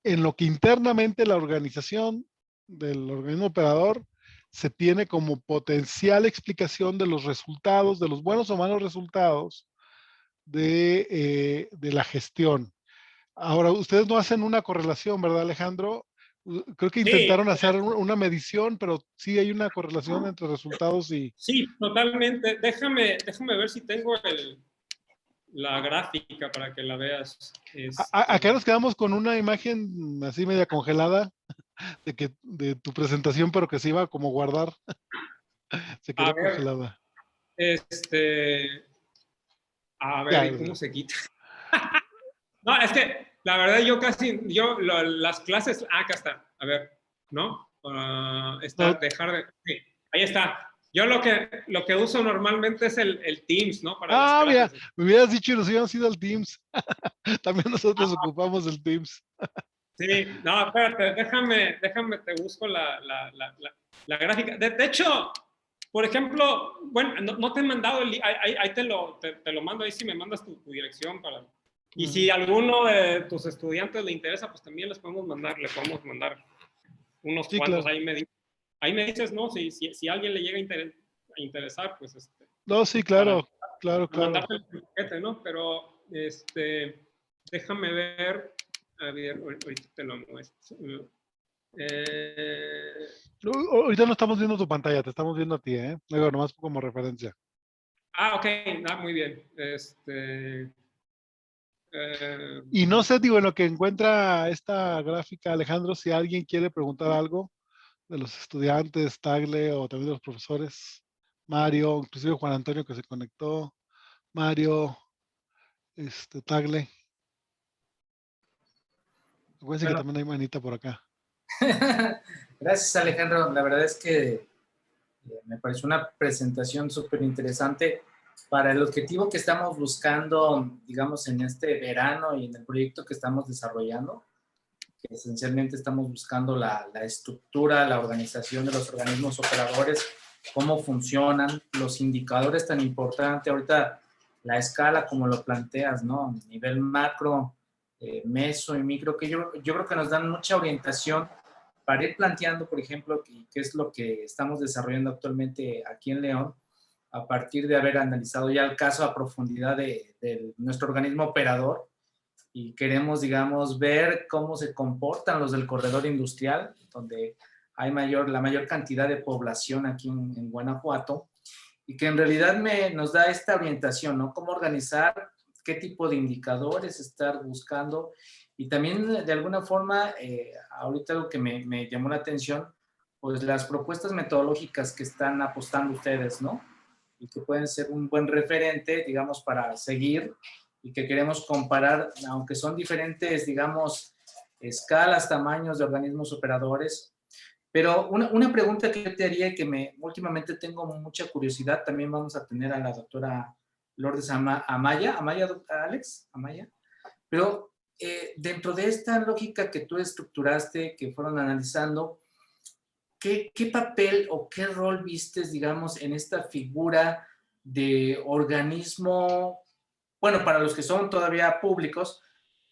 en lo que internamente la organización del organismo operador se tiene como potencial explicación de los resultados, de los buenos o malos resultados de la gestión. Ahora, ustedes no hacen una correlación, ¿verdad, Alejandro? Creo que Sí, intentaron hacer una medición, pero sí hay una correlación entre resultados y... sí, totalmente. Déjame ver si tengo la gráfica para que la veas. Acá nos quedamos con una imagen así media congelada de tu presentación, pero que se iba como guardar. Se A quedó ver, congelada. a Ya, ver, ¿cómo se quita? No, es que la verdad yo casi, las clases, acá está, a ver, ¿no? Está, no, dejar de, sí, ahí está. Yo lo que uso normalmente es el Teams, ¿no? Para las mira, clases. me hubieras dicho y nos hubiéramos ido al Teams. También nosotros ocupamos el Teams. Sí, no, espérate, déjame, te busco la gráfica. De hecho, por ejemplo, bueno, no te he mandado ahí te lo mando, ahí si me mandas tu dirección para... Y si a alguno de tus estudiantes le interesa, pues también le podemos mandar unos Sí, cuantos, claro. ahí me dices, ¿no? Si a alguien le llega a interesar, pues No, sí, para claro, claro, claro. mandarte el paquete, ¿no? Pero, déjame ver, ahorita te lo muestro. Eh, Ahorita no estamos viendo tu pantalla, te estamos viendo a ti, ¿eh? Luego, nomás como referencia. ok, muy bien. Eh, Y no sé, digo, en lo que encuentra esta gráfica, Alejandro, si alguien quiere preguntar algo de los estudiantes, Tagle o también de los profesores, Mario, inclusive Juan Antonio que se conectó, Mario, Tagle. Acuérdense que Bueno, también hay manita por acá. gracias Alejandro. La verdad es que me pareció una presentación súper interesante para el objetivo que estamos buscando, digamos, en este verano y en el proyecto que estamos desarrollando, que esencialmente estamos buscando la estructura, la organización de los organismos operadores, cómo funcionan, los indicadores tan importantes, ahorita la escala como lo planteas, ¿no? Nivel macro, meso y micro, que yo creo que nos dan mucha orientación para ir planteando, por ejemplo, qué es lo que estamos desarrollando actualmente aquí en León, a partir de haber analizado ya el caso a profundidad de nuestro organismo operador, y queremos, digamos, ver cómo se comportan los del corredor industrial, donde hay la mayor cantidad de población aquí en Guanajuato, y que en realidad nos da esta orientación, ¿no? Cómo organizar, qué tipo de indicadores estar buscando, y también de alguna forma, ahorita algo que me llamó la atención, pues las propuestas metodológicas que están apostando ustedes, ¿no? Y que pueden ser un buen referente, digamos, para seguir, y que queremos comparar, aunque son diferentes, digamos, escalas, tamaños de organismos operadores. Pero una pregunta que yo te haría, que últimamente tengo mucha curiosidad, también vamos a tener a la doctora Lourdes Amaya, Alex, Amaya, pero dentro de esta lógica que tú estructuraste, que fueron analizando, ¿qué papel o qué rol vistes, digamos, en esta figura de organismo, bueno, para los que son todavía públicos,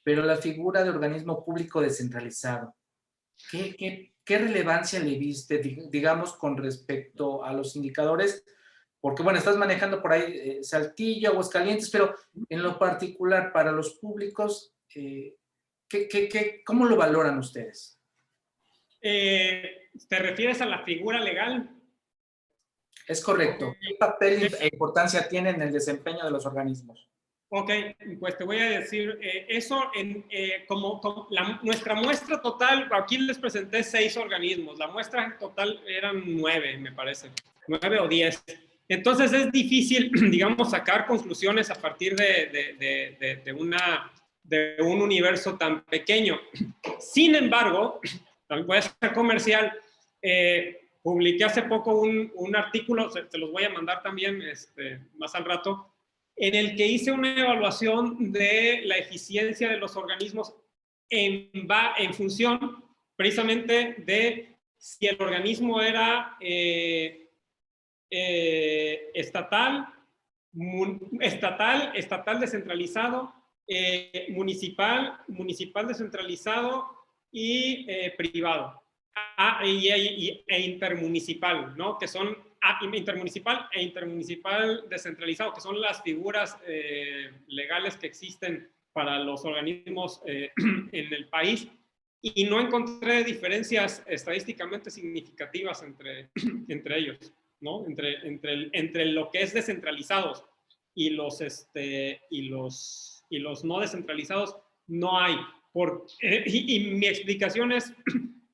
pero la figura de organismo público descentralizado? ¿Qué relevancia le viste, digamos, con respecto a los indicadores? Porque, bueno, estás manejando por ahí Saltillo, Aguascalientes, pero en lo particular para los públicos, ¿cómo lo valoran ustedes? ¿Te refieres a la figura legal? Es correcto. Ok, ¿Qué papel e importancia tiene en el desempeño de los organismos? ok, pues te voy a decir, eso nuestra muestra total, aquí les presenté 6 organismos, la muestra total eran 9, me parece, 9 o 10. Entonces es difícil, digamos, sacar conclusiones a partir de un universo tan pequeño. Sin embargo, también puede ser comercial. Publiqué hace poco un artículo, te los voy a mandar también más al rato, en el que hice una evaluación de la eficiencia de los organismos en función precisamente de si el organismo era estatal descentralizado, municipal descentralizado y privado. E intermunicipal, ¿no? Que son intermunicipal e intermunicipal descentralizado, que son las figuras legales que existen para los organismos en el país. Y no encontré diferencias estadísticamente significativas entre ellos, ¿no? Entre lo que es descentralizados y los no descentralizados, no hay. Y mi explicación es,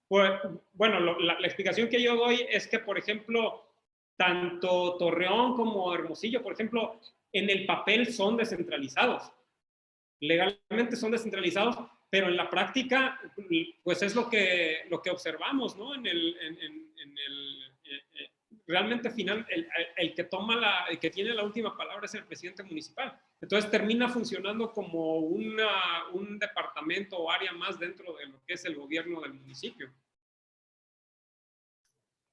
bueno, la explicación que yo doy es que, por ejemplo, tanto Torreón como Hermosillo, por ejemplo, en el papel son descentralizados. Legalmente son descentralizados, pero en la práctica, pues es lo que observamos, ¿no? Realmente final, el que toma el que tiene la última palabra es el presidente municipal. Entonces termina funcionando como un departamento o área más dentro de lo que es el gobierno del municipio.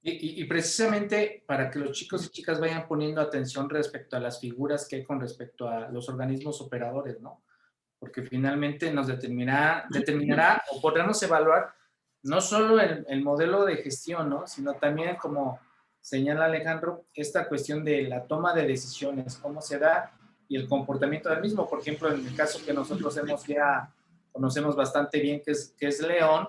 Y precisamente para que los chicos y chicas vayan poniendo atención respecto a las figuras que hay con respecto a los organismos operadores, ¿no? Porque finalmente nos determinará o podremos evaluar no solo el modelo de gestión, ¿no? Sino también, como señala Alejandro, esta cuestión de la toma de decisiones, cómo se da y el comportamiento del mismo. Por ejemplo, en el caso que nosotros conocemos bastante bien, que es León,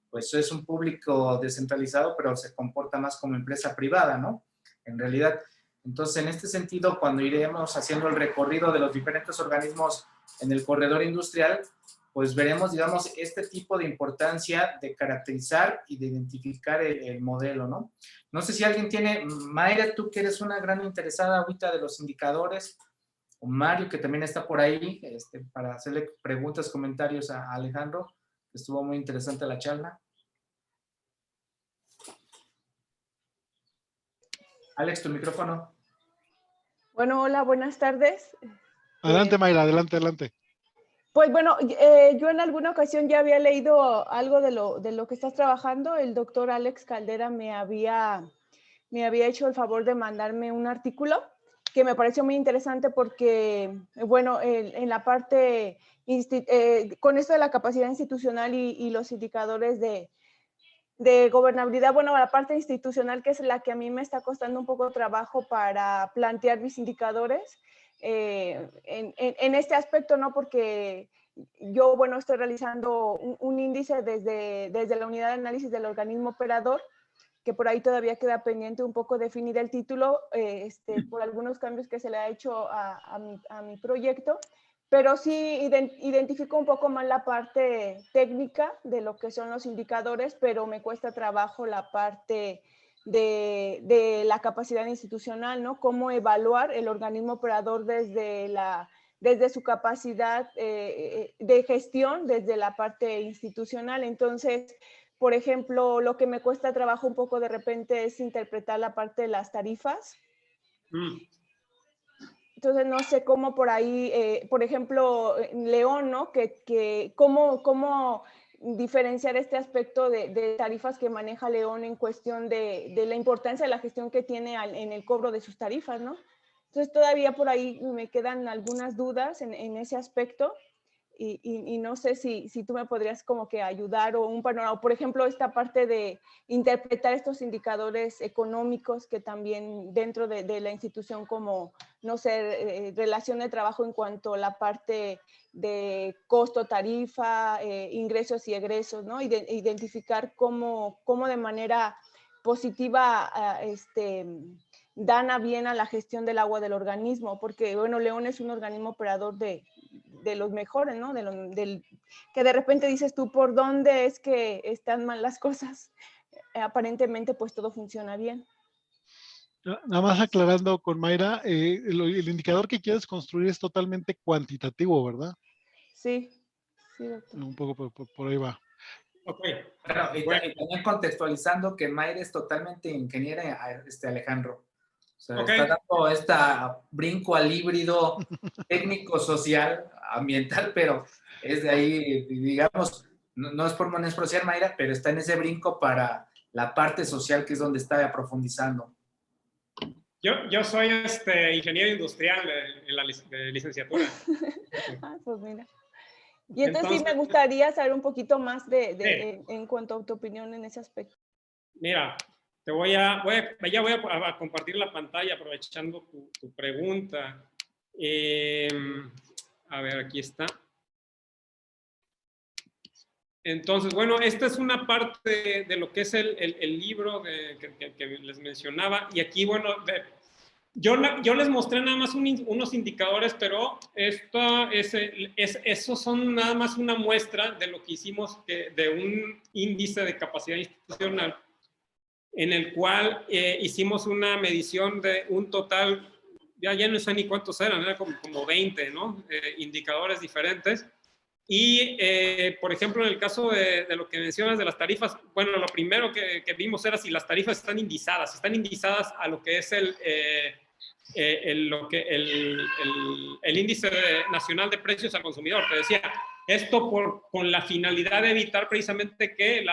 pues es un público descentralizado, pero se comporta más como empresa privada, ¿no? En realidad. Entonces, en este sentido, cuando iremos haciendo el recorrido de los diferentes organismos en el corredor industrial, pues veremos, digamos, este tipo de importancia de caracterizar y de identificar el modelo, ¿no? No sé si alguien tiene, Mayra, tú que eres una gran interesada ahorita de los indicadores, o Mario, que también está por ahí, para hacerle preguntas, comentarios a Alejandro. Estuvo muy interesante la charla. Alex, tu micrófono. Bueno, hola, buenas tardes. Adelante, Mayra, adelante, adelante. Pues bueno, yo en alguna ocasión ya había leído algo de lo que estás trabajando. El doctor Alex Caldera me había hecho el favor de mandarme un artículo que me pareció muy interesante porque, bueno, en la parte, con esto de la capacidad institucional y los indicadores de gobernabilidad, bueno, la parte institucional, que es la que a mí me está costando un poco de trabajo para plantear mis indicadores, en este aspecto, ¿no? Porque yo, bueno, estoy realizando un índice desde la unidad de análisis del organismo operador, que por ahí todavía queda pendiente un poco definir el título, por algunos cambios que se le ha hecho a mi proyecto, pero sí identifico un poco más la parte técnica de lo que son los indicadores, pero me cuesta trabajo la parte de la capacidad institucional, ¿no? Cómo evaluar el organismo operador desde su capacidad de gestión, desde la parte institucional. Entonces, por ejemplo, lo que me cuesta trabajo un poco de repente es interpretar la parte de las tarifas. Entonces, no sé cómo por ahí, por ejemplo, León, ¿no? Cómo diferenciar este aspecto de tarifas que maneja León en cuestión de la importancia de la gestión que tiene en el cobro de sus tarifas, ¿no? Entonces, todavía por ahí me quedan algunas dudas en ese aspecto. Y no sé si tú me podrías como que ayudar o un panorama, por ejemplo, esta parte de interpretar estos indicadores económicos que también dentro de la institución, como, no sé, relación de trabajo en cuanto a la parte de costo, tarifa, ingresos y egresos, ¿no? Identificar cómo de manera positiva dan a bien a la gestión del agua del organismo, porque, bueno, León es un organismo operador de los mejores, ¿no? Que de repente dices tú, ¿por dónde es que están mal las cosas? Aparentemente, pues todo funciona bien. Nada más aclarando con Mayra, el indicador que quieres construir es totalmente cuantitativo, ¿verdad? Sí, sí, doctor. Un poco por ahí va. Ok. Bueno, y también contextualizando que Mayra es totalmente ingeniera, Alejandro. O sea, Okay. está dando este brinco al híbrido técnico, social, ambiental, pero es de ahí, digamos, no es por menospreciar Mayra, pero está en ese brinco para la parte social, que es donde está profundizando. Yo soy ingeniero industrial en la licenciatura. Pues mira. Y entonces sí me gustaría saber un poquito más en cuanto a tu opinión en ese aspecto. Mira, voy a compartir la pantalla aprovechando tu pregunta. A ver, aquí está. Entonces, bueno, esta es una parte de lo que es el libro que les mencionaba. Y aquí, bueno, yo les mostré nada más unos indicadores, pero esos son nada más una muestra de lo que hicimos de un índice de capacidad institucional en el cual hicimos una medición de un total, ya no sé ni cuántos eran como 20, ¿no? Indicadores diferentes. Y, por ejemplo, en el caso de lo que mencionas de las tarifas, bueno, lo primero que vimos era si las tarifas están indizadas a lo que es el índice nacional de precios al consumidor. Te decía, esto con la finalidad de evitar precisamente que,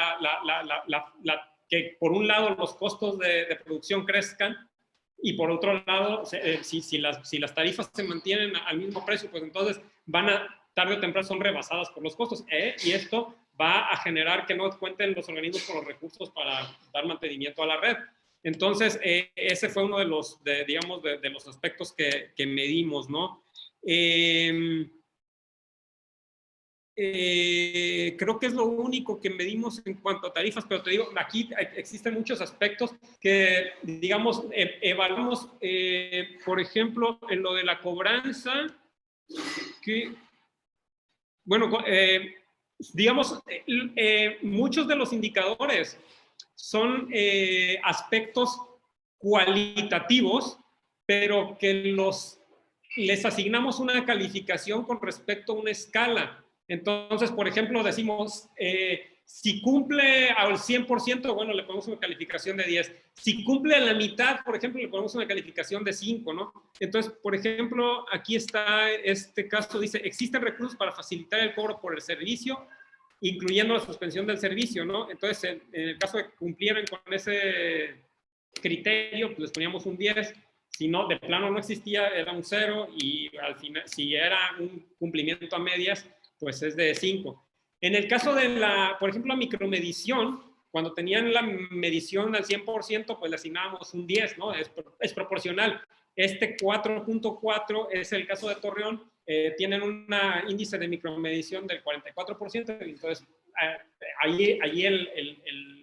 que por un lado los costos de producción crezcan y por otro lado, si las tarifas se mantienen al mismo precio, pues entonces van a, tarde o temprano son rebasadas por los costos, y esto va a generar que no cuenten los organismos con los recursos para dar mantenimiento a la red. Entonces, ese fue uno de los, digamos, de los aspectos que medimos, ¿no? Creo que es lo único que medimos en cuanto a tarifas, pero te digo, aquí existen muchos aspectos que, digamos, evaluamos, por ejemplo, en lo de la cobranza, que, bueno, digamos, muchos de los indicadores son aspectos cualitativos, pero que les asignamos una calificación con respecto a una escala. Entonces, por ejemplo, decimos, si cumple al 100%, bueno, le ponemos una calificación de 10. Si cumple a la mitad, por ejemplo, le ponemos una calificación de 5, ¿no? Entonces, por ejemplo, aquí está este caso, dice, existen recursos para facilitar el cobro por el servicio, incluyendo la suspensión del servicio, ¿no? Entonces, en el caso de que cumplieran con ese criterio, pues les poníamos un 10. Si no, de plano no existía, era un 0, y al final, si era un cumplimiento a medias, pues es de 5. En el caso de por ejemplo, la micromedición, cuando tenían la medición al 100%, pues le asignábamos un 10, ¿no? Es proporcional. Este 4.4 es el caso de Torreón, tienen un índice de micromedición del 44%, entonces allí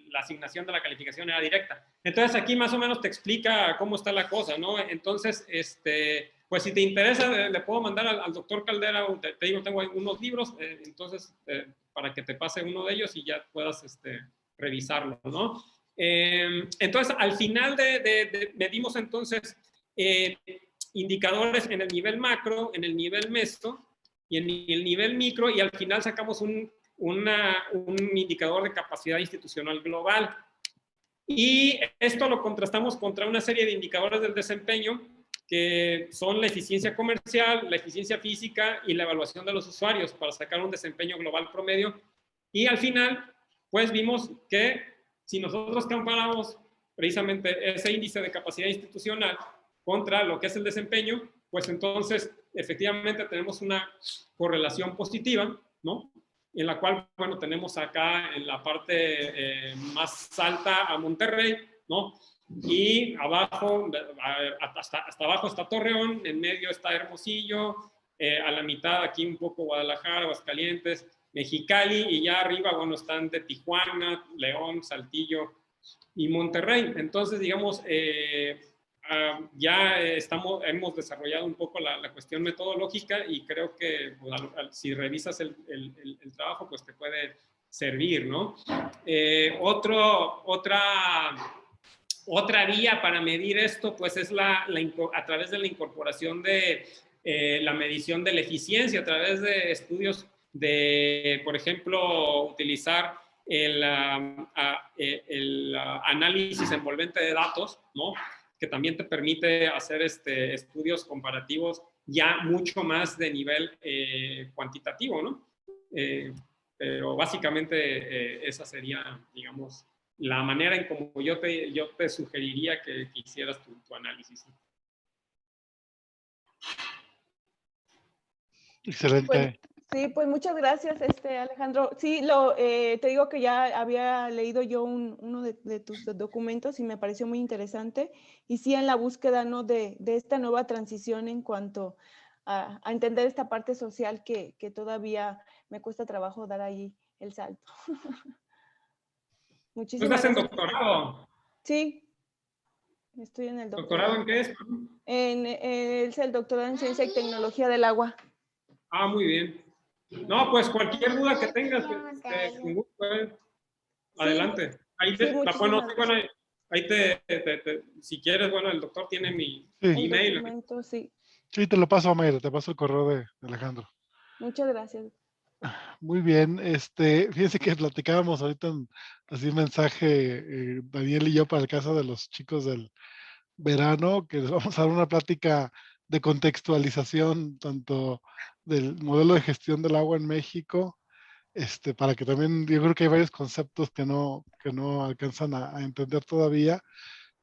la asignación de la calificación era directa. Entonces aquí más o menos te explica cómo está la cosa, ¿no? Entonces, pues si te interesa, le puedo mandar al doctor Caldera, te digo, tengo unos libros, entonces, para que te pase uno de ellos y ya puedas revisarlo, ¿no? Entonces, al final medimos entonces indicadores en el nivel macro, en el nivel meso y en el nivel micro, y al final sacamos un indicador de capacidad institucional global. Y esto lo contrastamos contra una serie de indicadores del desempeño, que son la eficiencia comercial, la eficiencia física y la evaluación de los usuarios, para sacar un desempeño global promedio. Y al final, pues vimos que si nosotros comparamos precisamente ese índice de capacidad institucional contra lo que es el desempeño, pues entonces efectivamente tenemos una correlación positiva, ¿no? En la cual, bueno, tenemos acá en la parte más alta a Monterrey, ¿no? Y abajo, hasta abajo está Torreón, en medio está Hermosillo, a la mitad aquí un poco Guadalajara, Aguascalientes, Mexicali, y ya arriba, bueno, están de Tijuana, León, Saltillo y Monterrey. Entonces, digamos, ya hemos desarrollado un poco la cuestión metodológica, y creo que pues, si revisas el trabajo, pues te puede servir, ¿no? Otra vía para medir esto, pues es a través de la incorporación de la medición de la eficiencia, a través de estudios de, por ejemplo, utilizar el análisis envolvente de datos, ¿no? Que también te permite hacer estudios comparativos ya mucho más de nivel cuantitativo, ¿no? Pero básicamente esa sería, digamos, la manera en como yo te sugeriría que hicieras tu análisis. Excelente. Pues, sí, pues muchas gracias, Alejandro. Sí, te digo que ya había leído yo uno de tus documentos y me pareció muy interesante. Y sí, en la búsqueda, ¿no? de esta nueva transición en cuanto a entender esta parte social que todavía me cuesta trabajo dar ahí el salto. Muchísimas gracias. ¿Estás en gracias. doctorado? Sí, estoy en el doctorado. ¿Doctorado en qué es? Es el doctorado en Ciencia y Tecnología del Agua. Ah, muy bien. No, pues cualquier duda que tengas, adelante. Ahí sí, bueno, Ahí si quieres, bueno, el doctor tiene mi Sí, email. Documento, sí. sí, te lo paso a Mayra, te paso el correo de Alejandro. Muchas gracias. Muy bien, fíjense que platicábamos ahorita así un mensaje, Daniel y yo, para el caso de los chicos del verano, que les vamos a dar una plática de contextualización tanto del modelo de gestión del agua en México, para que también, yo creo que hay varios conceptos que no alcanzan a entender todavía,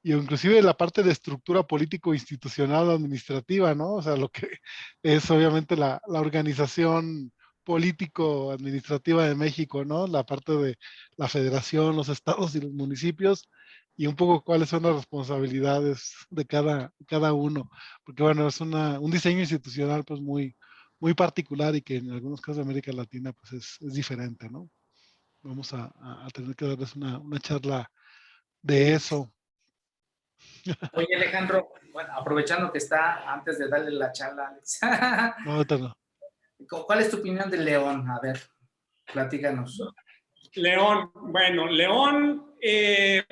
y inclusive la parte de estructura político-institucional administrativa, ¿no? O sea, lo que es obviamente la organización político-administrativa de México, ¿no? La parte de la federación, los estados y los municipios, y un poco cuáles son las responsabilidades de cada uno, porque bueno, es un diseño institucional pues muy particular y que en algunos casos de América Latina pues es diferente, ¿no? Vamos a tener que darles una charla de eso. Oye, Alejandro, bueno, aprovechando que está, antes de darle la charla, Alex, No, ahorita no. ¿cuál es tu opinión de León? A ver, platícanos. León, bueno, León,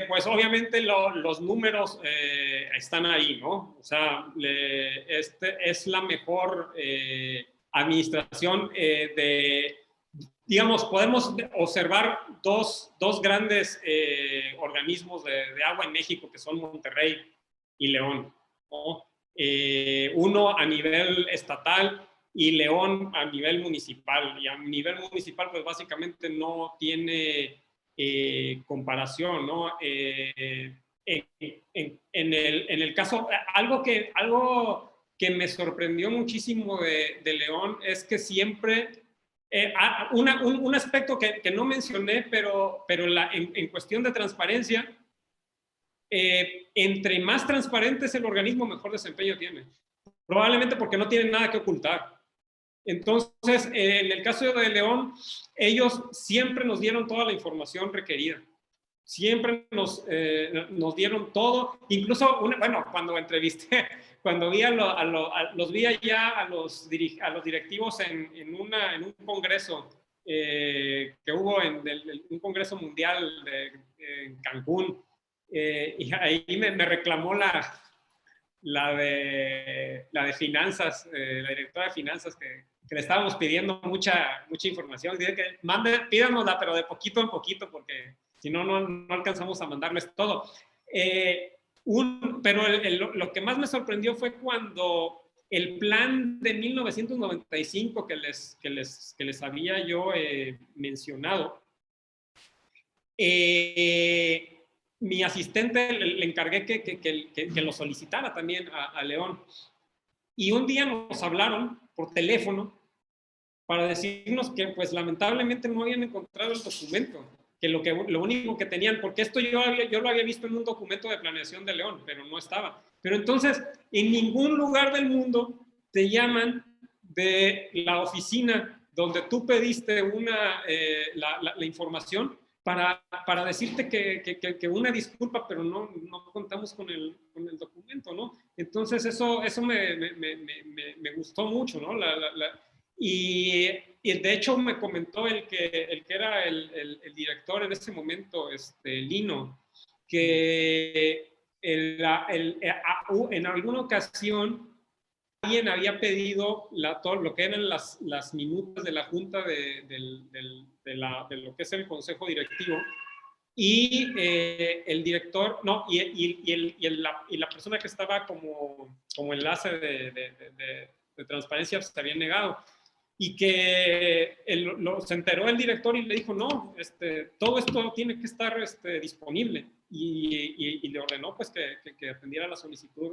pues obviamente los números están ahí, ¿no? O sea, es la mejor administración digamos, podemos observar dos grandes organismos de agua en México, que son Monterrey y León, ¿no? Uno a nivel estatal y León a nivel municipal. Y a nivel municipal, pues básicamente no tiene comparación, ¿no? En el caso, algo que me sorprendió muchísimo de León es que siempre, un aspecto que no mencioné, pero en cuestión de transparencia, entre más transparente es el organismo, mejor desempeño tiene. Probablemente porque no tienen nada que ocultar. Entonces, en el caso de León, ellos siempre nos dieron toda la información requerida. Siempre nos dieron todo. Incluso, bueno, cuando entrevisté, cuando vi los vi allá a los directivos en un congreso que hubo un congreso mundial en Cancún, y ahí me reclamó la de finanzas, la directora de finanzas, que le estábamos pidiendo mucha información. Dice que pídanosla, pero de poquito en poquito, porque si no, no alcanzamos a mandarles todo. Pero lo que más me sorprendió fue cuando el plan de 1995 que les había yo mencionado, mi asistente le encargué que lo solicitara también a León. Y un día nos hablaron por teléfono para decirnos que pues lamentablemente no habían encontrado el documento, que lo único que tenían, porque esto yo lo había visto en un documento de planeación de León, pero no estaba. Pero entonces, en ningún lugar del mundo te llaman de la oficina donde tú pediste la información para decirte que una disculpa, pero no contamos con el documento, ¿no? Entonces eso me gustó mucho, ¿no? Y de hecho me comentó el que era el director en ese momento, Lino, que en alguna ocasión alguien había pedido todo lo que eran las minutas de la junta de lo que es el consejo directivo, y el director, no, y la persona que estaba como enlace de transparencia se había negado. Y que se enteró el director y le dijo, no, todo esto tiene que estar disponible. Y le ordenó pues que atendiera la solicitud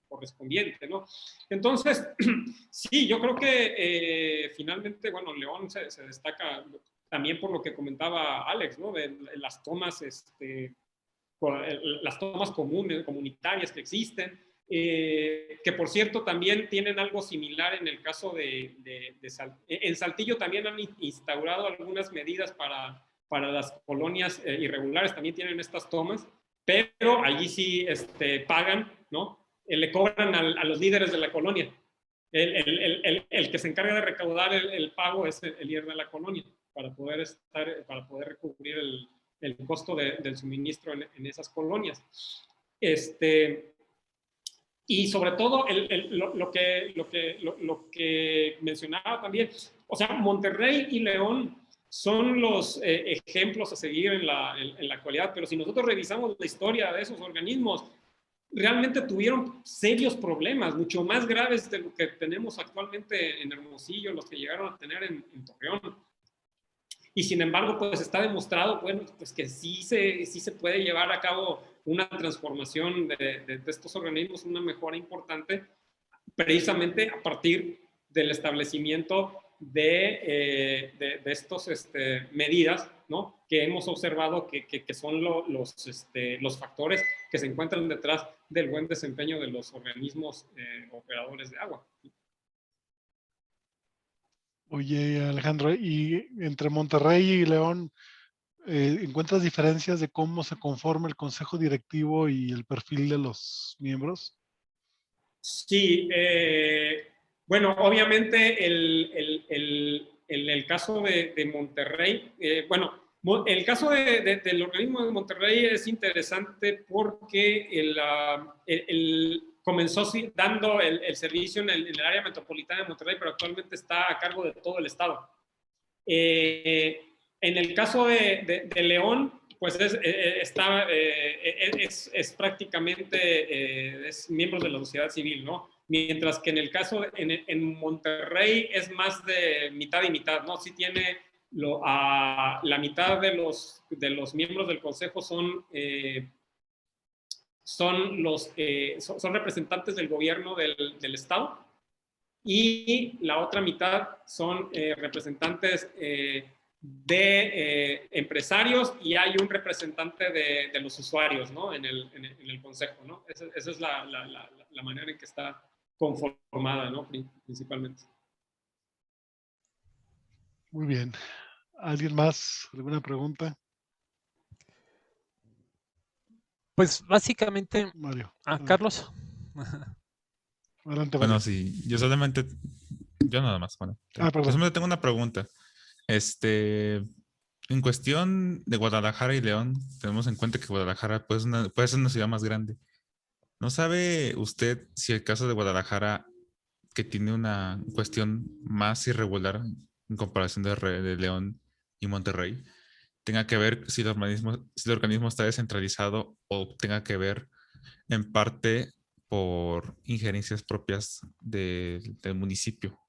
correspondiente, ¿no? Entonces, sí, yo creo que finalmente, bueno, León se destaca también por lo que comentaba Alex, ¿no? De las tomas, las tomas comunitarias que existen. Que por cierto también tienen algo similar en el caso en Saltillo también han instaurado algunas medidas para las colonias irregulares, también tienen estas tomas, pero allí sí pagan, ¿no? Le cobran a los líderes de la colonia. El que se encarga de recaudar el pago es el líder de la colonia para poder recubrir el costo del suministro en esas colonias. Y sobre todo lo que mencionaba también, o sea, Monterrey y León son los ejemplos a seguir en la actualidad, pero si nosotros revisamos la historia de esos organismos, realmente tuvieron serios problemas, mucho más graves de lo que tenemos actualmente en Hermosillo, los que llegaron a tener en Torreón. Y sin embargo, pues está demostrado, bueno, pues que sí se puede llevar a cabo una transformación de estos organismos, una mejora importante, precisamente a partir del establecimiento de estas medidas, ¿no? Que hemos observado que son los factores que se encuentran detrás del buen desempeño de los organismos operadores de agua. Oye, Alejandro, y entre Monterrey y León, ¿encuentras diferencias de cómo se conforma el consejo directivo y el perfil de los miembros? Sí, bueno, obviamente el caso de Monterrey, bueno, el caso del organismo de Monterrey es interesante porque comenzó dando el servicio en el área metropolitana de Monterrey, pero actualmente está a cargo de todo el estado. En el caso de León, pues es prácticamente es miembros de la sociedad civil, ¿no? Mientras que en el caso, en Monterrey es más de mitad y mitad, ¿no? Sí tiene la mitad de los miembros del consejo son representantes del gobierno del estado, y la otra mitad son representantes de empresarios, y hay un representante de los usuarios, ¿no? en el consejo, ¿no? Esa es la manera en que está conformada, ¿no? Principalmente. Muy bien. ¿Alguien más? ¿Alguna pregunta? Pues básicamente, Mario. Carlos. Adelante, Bueno, Mario. sí, yo nada más, bueno. Yo Perdón. solamente tengo una pregunta. En cuestión de Guadalajara y León, tenemos en cuenta que Guadalajara puede ser una ciudad más grande. ¿No sabe usted si el caso de Guadalajara, que tiene una cuestión más irregular en comparación de León y Monterrey, tenga que ver si el organismo está descentralizado, o tenga que ver en parte por injerencias propias del municipio?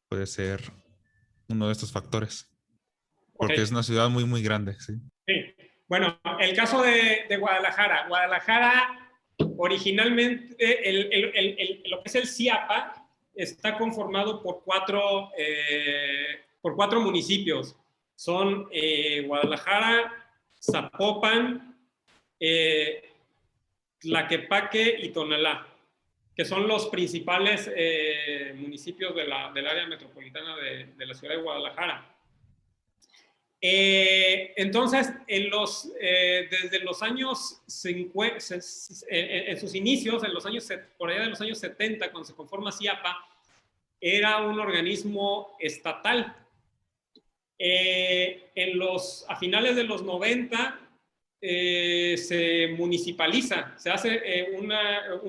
Puede ser uno de estos factores, porque Okay. es una ciudad muy, muy grande. Sí. Sí. Bueno, el caso de Guadalajara. Guadalajara, originalmente, lo que es el CIAPA está conformado por cuatro municipios. Son Guadalajara, Zapopan, Tlaquepaque y Tonalá, que son los principales municipios del área metropolitana de la ciudad de Guadalajara. Entonces, desde los años 50, en sus inicios, por allá de los años 70, cuando se conforma CIAPA, era un organismo estatal. A finales de los 90, se municipaliza, se hace un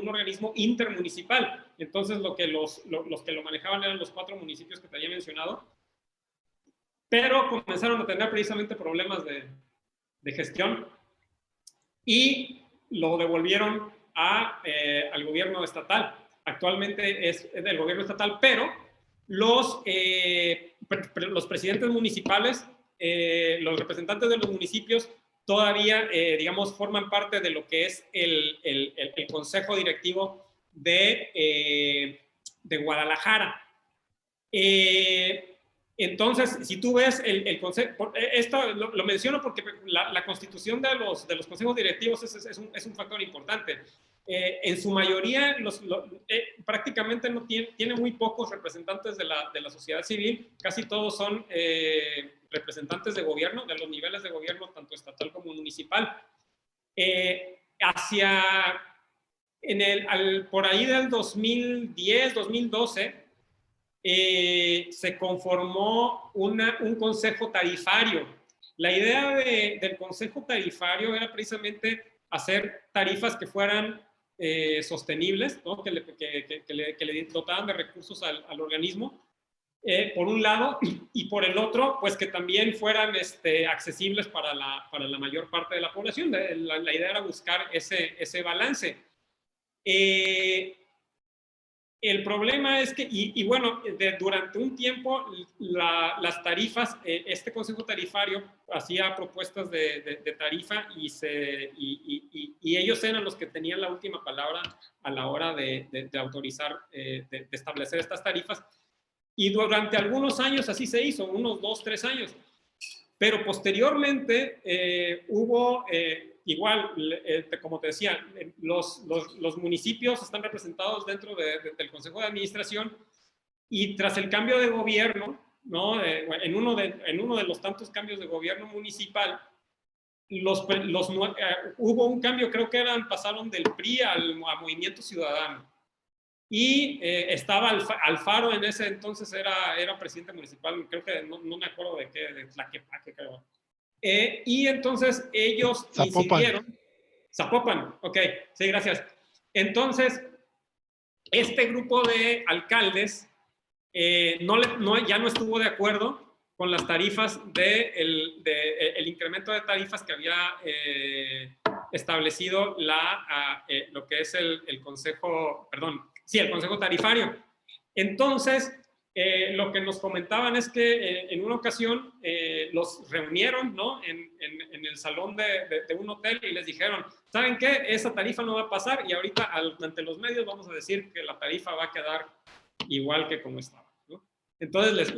organismo intermunicipal. Entonces, los que lo manejaban eran los 4 municipios que te había mencionado, pero comenzaron a tener precisamente problemas de gestión y lo devolvieron al gobierno estatal. Actualmente es del gobierno estatal, pero los presidentes municipales, los representantes de los municipios, todavía, digamos, forman parte de lo que es el consejo directivo de Guadalajara. Entonces, si tú ves el consejo, esto lo menciono porque la constitución de los consejos directivos es un factor importante. En su mayoría, prácticamente no tiene muy pocos representantes de la sociedad civil. Casi todos son representantes de gobierno, de los niveles de gobierno, tanto estatal como municipal. Por ahí del 2010, 2012, se conformó un consejo tarifario, La idea del Consejo Tarifario era precisamente hacer tarifas que fueran sostenibles, ¿no? que le dotaran de recursos al organismo, por un lado, y por el otro, pues que también fueran accesibles para la mayor parte de la población. La idea era buscar ese balance. El problema es que, y bueno, durante un tiempo las tarifas, este Consejo Tarifario hacía propuestas de tarifa y ellos eran los que tenían la última palabra a la hora de autorizar, de establecer estas tarifas. Y durante algunos años así se hizo, unos 2, 3 años. Pero posteriormente hubo... igual, como te decía, los municipios están representados dentro del Consejo de Administración y tras el cambio de gobierno, ¿no? en uno de los tantos cambios de gobierno municipal, hubo un cambio, creo que pasaron del PRI a Movimiento Ciudadano. Y estaba Alfaro en ese entonces, era presidente municipal, creo que no me acuerdo de qué, de Tlaquepaque, creo. Y entonces ellos incidieron. Zapopan, ok, sí, gracias. Entonces, este grupo de alcaldes ya no estuvo de acuerdo con las tarifas el incremento de tarifas que había establecido lo que es el Consejo, el Consejo Tarifario. Entonces, lo que nos comentaban es que en una ocasión los reunieron, ¿no? en el salón de un hotel y les dijeron, ¿saben qué? Esa tarifa no va a pasar y ahorita ante los medios vamos a decir que la tarifa va a quedar igual que como estaba, ¿no? Entonces les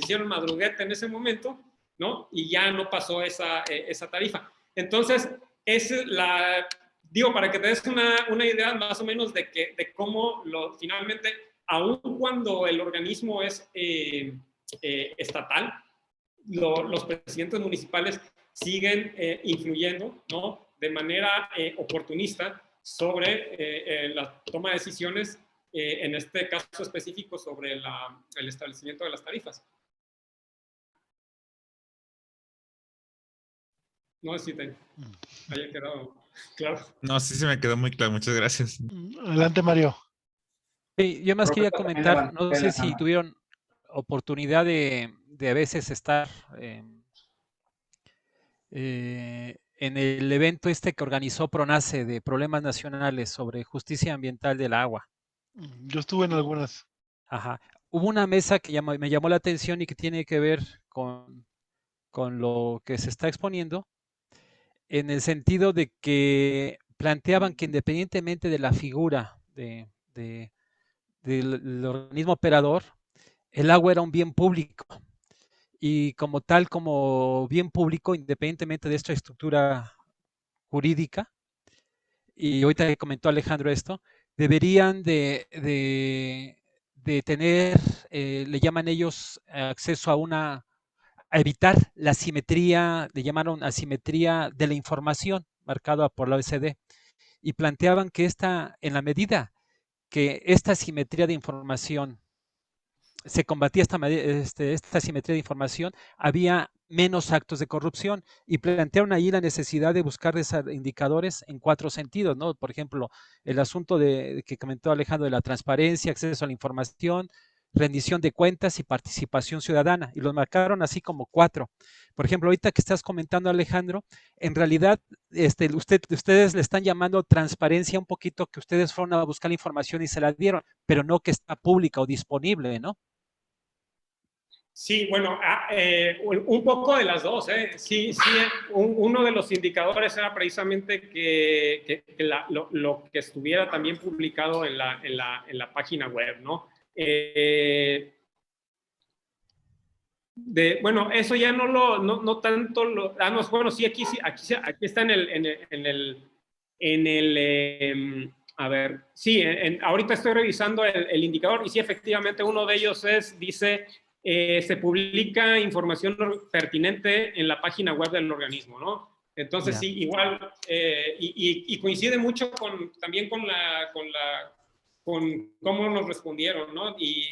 hicieron madruguete en ese momento, ¿no? Y ya no pasó esa tarifa. Entonces, digo, para que te des una idea más o menos de cómo finalmente, aun cuando el organismo es estatal, los presidentes municipales siguen influyendo, ¿no? De manera oportunista sobre la toma de decisiones, en este caso específico sobre el establecimiento de las tarifas. No sé si te haya quedado claro. No, sí se me quedó muy claro. Muchas gracias. Adelante, Mario. Sí, yo más quería comentar, no sé si tuvieron oportunidad de a veces estar en el evento que organizó PRONACE de problemas nacionales sobre justicia ambiental del agua. Yo estuve en algunas. Ajá. Hubo una mesa que me llamó la atención y que tiene que ver con lo que se está exponiendo, en el sentido de que planteaban que independientemente de la figura del organismo operador, el agua era un bien público. Y como tal, como bien público, independientemente de esta estructura jurídica, y ahorita que comentó Alejandro esto, deberían de tener, le llaman ellos, acceso a evitar la asimetría, le llamaron asimetría de la información, marcada por la OECD, y planteaban que en la medida que esta asimetría de información se combatía esta asimetría de información, había menos actos de corrupción y plantearon ahí la necesidad de buscar indicadores en 4 sentidos, ¿no? Por ejemplo, el asunto que comentó Alejandro de la transparencia, acceso a la información, rendición de cuentas y participación ciudadana, y los marcaron así como 4. Por ejemplo, ahorita que estás comentando, Alejandro, en realidad ustedes le están llamando transparencia un poquito, que ustedes fueron a buscar la información y se la dieron, pero no que está pública o disponible, ¿no? Sí, bueno, un poco de las dos, ¿eh? Sí, uno de los indicadores era precisamente que lo que estuviera también publicado en la página web, ¿no? Bueno, eso ya no tanto no, bueno, sí, aquí está a ver, sí, ahorita estoy revisando el indicador y sí, efectivamente, uno de ellos dice, se publica información pertinente en la página web del organismo, ¿no? Entonces, sí, igual, y coincide mucho también con con cómo nos respondieron, ¿no? Y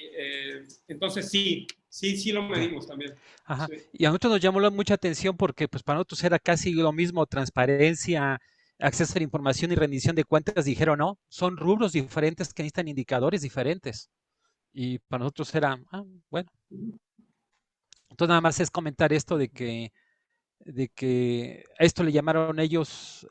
entonces sí lo medimos también. Ajá. Sí. Y a nosotros nos llamó mucha atención porque pues para nosotros era casi lo mismo, transparencia, acceso a la información y rendición de cuentas. Dijeron, no, son rubros diferentes que necesitan indicadores diferentes. Y para nosotros era, bueno. Entonces nada más es comentar esto de que a esto le llamaron ellos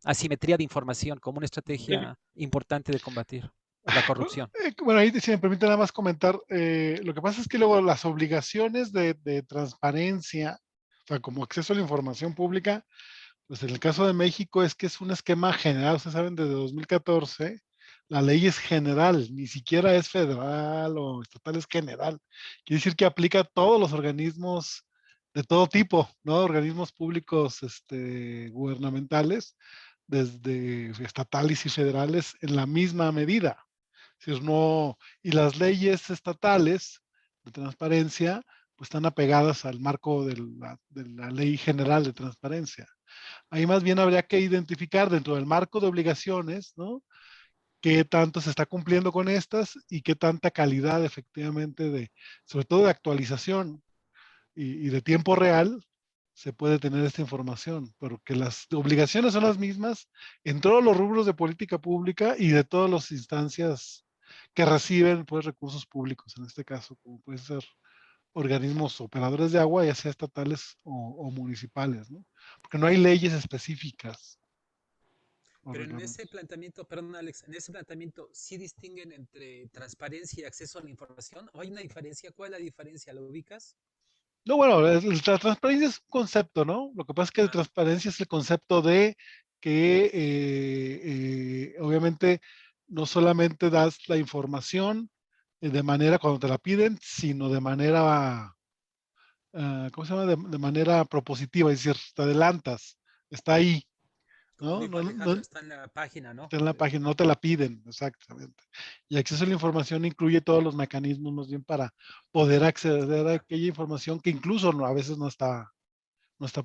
asimetría de información como una estrategia importante de combatir la corrupción. Bueno, ahí si me permite nada más comentar, lo que pasa es que luego las obligaciones de transparencia, o sea, como acceso a la información pública, pues en el caso de México es que es un esquema general, ustedes saben, desde 2014, la ley es general, ni siquiera es federal o estatal, es general. Quiere decir que aplica a todos los organismos de todo tipo, ¿no? Organismos públicos gubernamentales, desde estatales y federales, en la misma medida. Es decir, no, y las leyes estatales de transparencia pues están apegadas al marco de la Ley General de Transparencia. Ahí más bien habría que identificar dentro del marco de obligaciones, ¿no? Qué tanto se está cumpliendo con estas y qué tanta calidad efectivamente sobre todo de actualización y de tiempo real, se puede tener esta información, pero que las obligaciones son las mismas en todos los rubros de política pública y de todas las instancias que reciben pues recursos públicos, en este caso, como puede ser organismos operadores de agua, ya sea estatales o municipales, ¿no? Porque no hay leyes específicas. Pero en ese planteamiento, perdón Alex, en ese planteamiento, ¿sí distinguen entre transparencia y acceso a la información? ¿O hay una diferencia? ¿Cuál es la diferencia? ¿Lo ubicas? No, bueno, la transparencia es un concepto, ¿no? Lo que pasa es que la transparencia es el concepto de que obviamente no solamente das la información de manera cuando te la piden, sino de manera, ¿cómo se llama? De manera propositiva, es decir, te adelantas, está ahí, Como ¿no? dijo Alejandro, está en la página, ¿no? Está en la página, no te la piden, exactamente. Y acceso a la información incluye todos los mecanismos más bien para poder acceder a aquella información que incluso a veces no está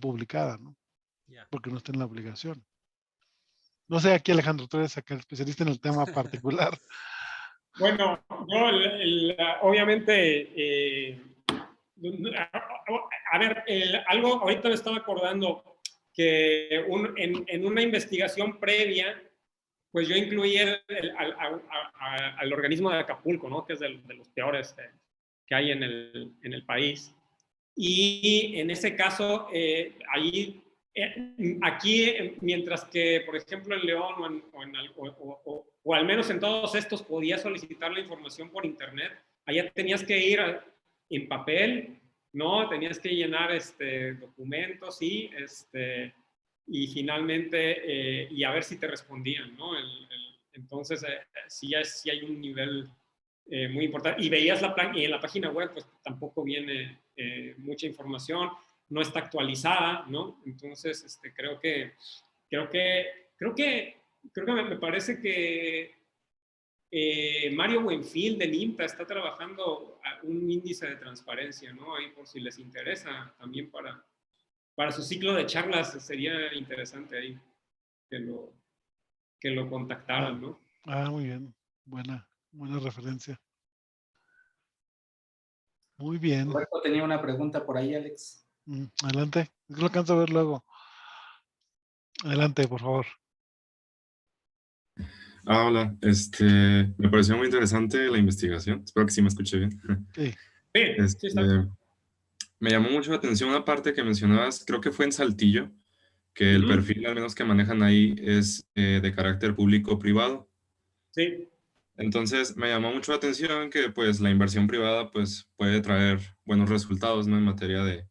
publicada, ¿no? Porque no está en la obligación. No sé, aquí Alejandro, tú eres acá el especialista en el tema particular. Bueno, yo obviamente, a ver, algo ahorita me estaba acordando que en una investigación previa, pues yo incluí al organismo de Acapulco, ¿no? Que es de los peores que hay en el país. Y en ese caso, aquí, mientras que, por ejemplo, en León o al menos en todos estos podías solicitar la información por internet, allá tenías que ir en papel, ¿no? Tenías que llenar documentos y finalmente, y a ver si te respondían, ¿no? Entonces, sí hay un nivel muy importante. Y veías y en la página web, pues tampoco viene mucha información, no está actualizada, ¿no? Entonces, creo que me parece que Mario Buenfil del INTA está trabajando a un índice de transparencia, ¿no? Ahí por si les interesa, también para su ciclo de charlas sería interesante ahí que lo contactaran, ¿no? Muy bien, buena referencia. Muy bien. Roberto tenía una pregunta por ahí, Alex. Adelante, lo alcanzo a ver luego. Adelante, por favor. Hola, me pareció muy interesante la investigación. Espero que sí me escuche bien. Sí. Sí, está. Me llamó mucho la atención una parte que mencionabas, creo que fue en Saltillo, que el perfil al menos que manejan ahí es de carácter público-privado. Sí. Entonces me llamó mucho la atención que pues la inversión privada pues puede traer buenos resultados, ¿no? En materia de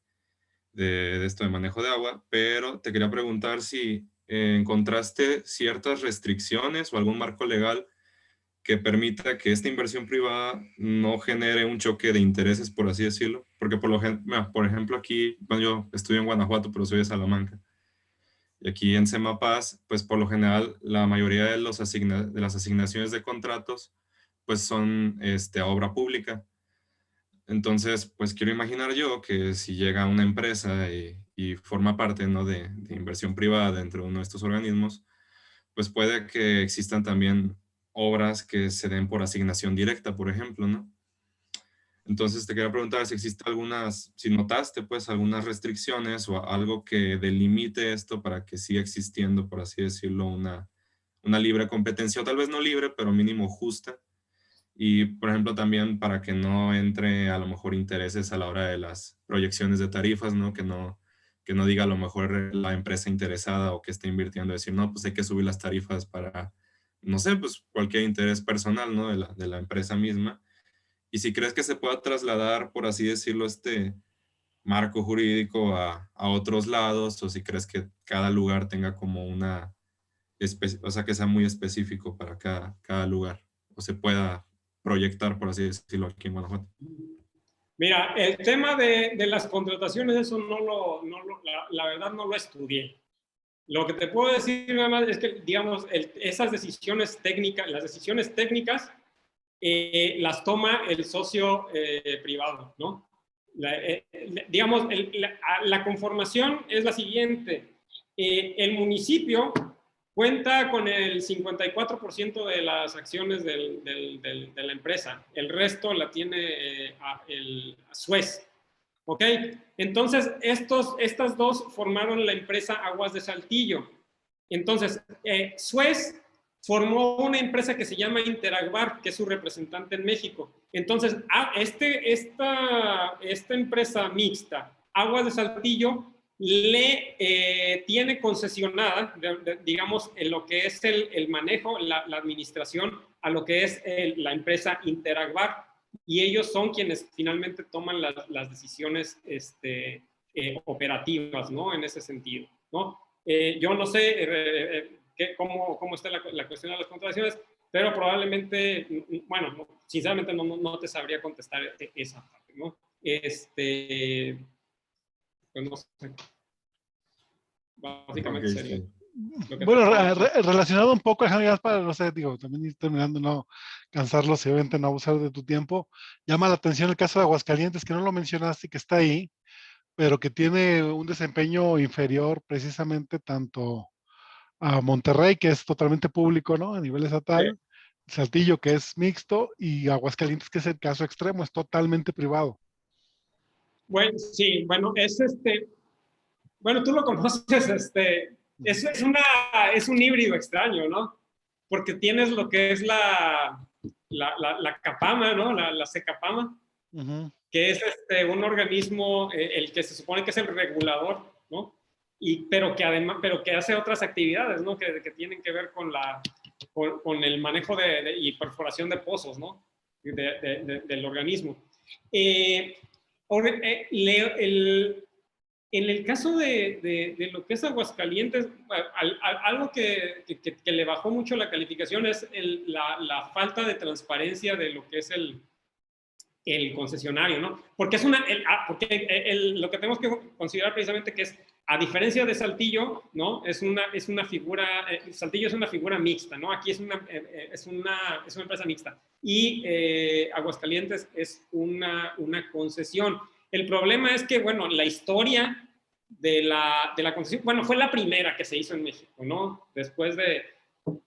esto de manejo de agua, pero te quería preguntar si encontraste ciertas restricciones o algún marco legal que permita que esta inversión privada no genere un choque de intereses, por así decirlo. Porque por ejemplo aquí, bueno, yo estudio en Guanajuato, pero soy de Salamanca. Y aquí en Semapaz, pues por lo general, la mayoría de las asignaciones de contratos, pues son a obra pública. Entonces, pues quiero imaginar yo que si llega una empresa y forma parte, ¿no? de inversión privada dentro de uno de estos organismos, pues puede que existan también obras que se den por asignación directa, por ejemplo, ¿no? Entonces te quería preguntar si existe si notaste pues algunas restricciones o algo que delimite esto para que siga existiendo, por así decirlo, una libre competencia, o tal vez no libre, pero mínimo justa. Y, por ejemplo, también para que no entre a lo mejor intereses a la hora de las proyecciones de tarifas, ¿no? Que no diga a lo mejor la empresa interesada o que esté invirtiendo, decir, no, pues hay que subir las tarifas para, no sé, pues cualquier interés personal, ¿no? De la empresa misma. Y si crees que se pueda trasladar, por así decirlo, este marco jurídico a otros lados, o si crees que cada lugar tenga como o sea, que sea muy específico para cada lugar, o se pueda proyectar, por así decirlo, aquí en Guanajuato. Mira, el tema de las contrataciones, eso la verdad no lo estudié. Lo que te puedo decir nada más es que, digamos, esas decisiones técnicas, las decisiones técnicas las toma el socio privado, ¿no? Digamos, la conformación es la siguiente. El municipio cuenta con el 54% de las acciones de la empresa. El resto la tiene el Suez. ¿Ok? Entonces, estas dos formaron la empresa Aguas de Saltillo. Entonces, Suez formó una empresa que se llama Interagbar, que es su representante en México. Entonces, esta empresa mixta, Aguas de Saltillo, le tiene concesionada, digamos, en lo que es el manejo, la administración, a lo que es la empresa Interagbar. Y ellos son quienes finalmente toman las decisiones operativas, ¿no? En ese sentido, ¿no? Yo no sé cómo está la cuestión de las contrataciones, pero probablemente, bueno, sinceramente no te sabría contestar esa parte, ¿no? Pues no sé. Básicamente Okay, sería. sí. Bueno, relacionado un poco, ya para, no sé, digo, también ir terminando, no cansarlos y obviamente no abusar de tu tiempo. Llama la atención el caso de Aguascalientes, que no lo mencionaste, que está ahí, pero que tiene un desempeño inferior precisamente tanto a Monterrey, que es totalmente público, ¿no? A nivel estatal, Saltillo, que es mixto, y Aguascalientes, que es el caso extremo, es totalmente privado. Bueno, sí, bueno, bueno, tú lo conoces, es un híbrido extraño, ¿no? Porque tienes lo que es la CAPAMA, ¿no? La CECAPAMA, que es un organismo, el que se supone que es el regulador, ¿no? Pero que hace otras actividades, ¿no? Que tienen que ver con el manejo y perforación de pozos, ¿no? Del organismo. En el caso de lo que es Aguascalientes, algo que le bajó mucho la calificación es la falta de transparencia de lo que es el concesionario, ¿no? Porque lo que tenemos que considerar precisamente que es, a diferencia de Saltillo, ¿no? Es una figura, Saltillo es una figura mixta, ¿no? Aquí es una empresa mixta. Y Aguascalientes es una concesión. El problema es que, bueno, la historia de la concesión, bueno, fue la primera que se hizo en México, ¿no? Después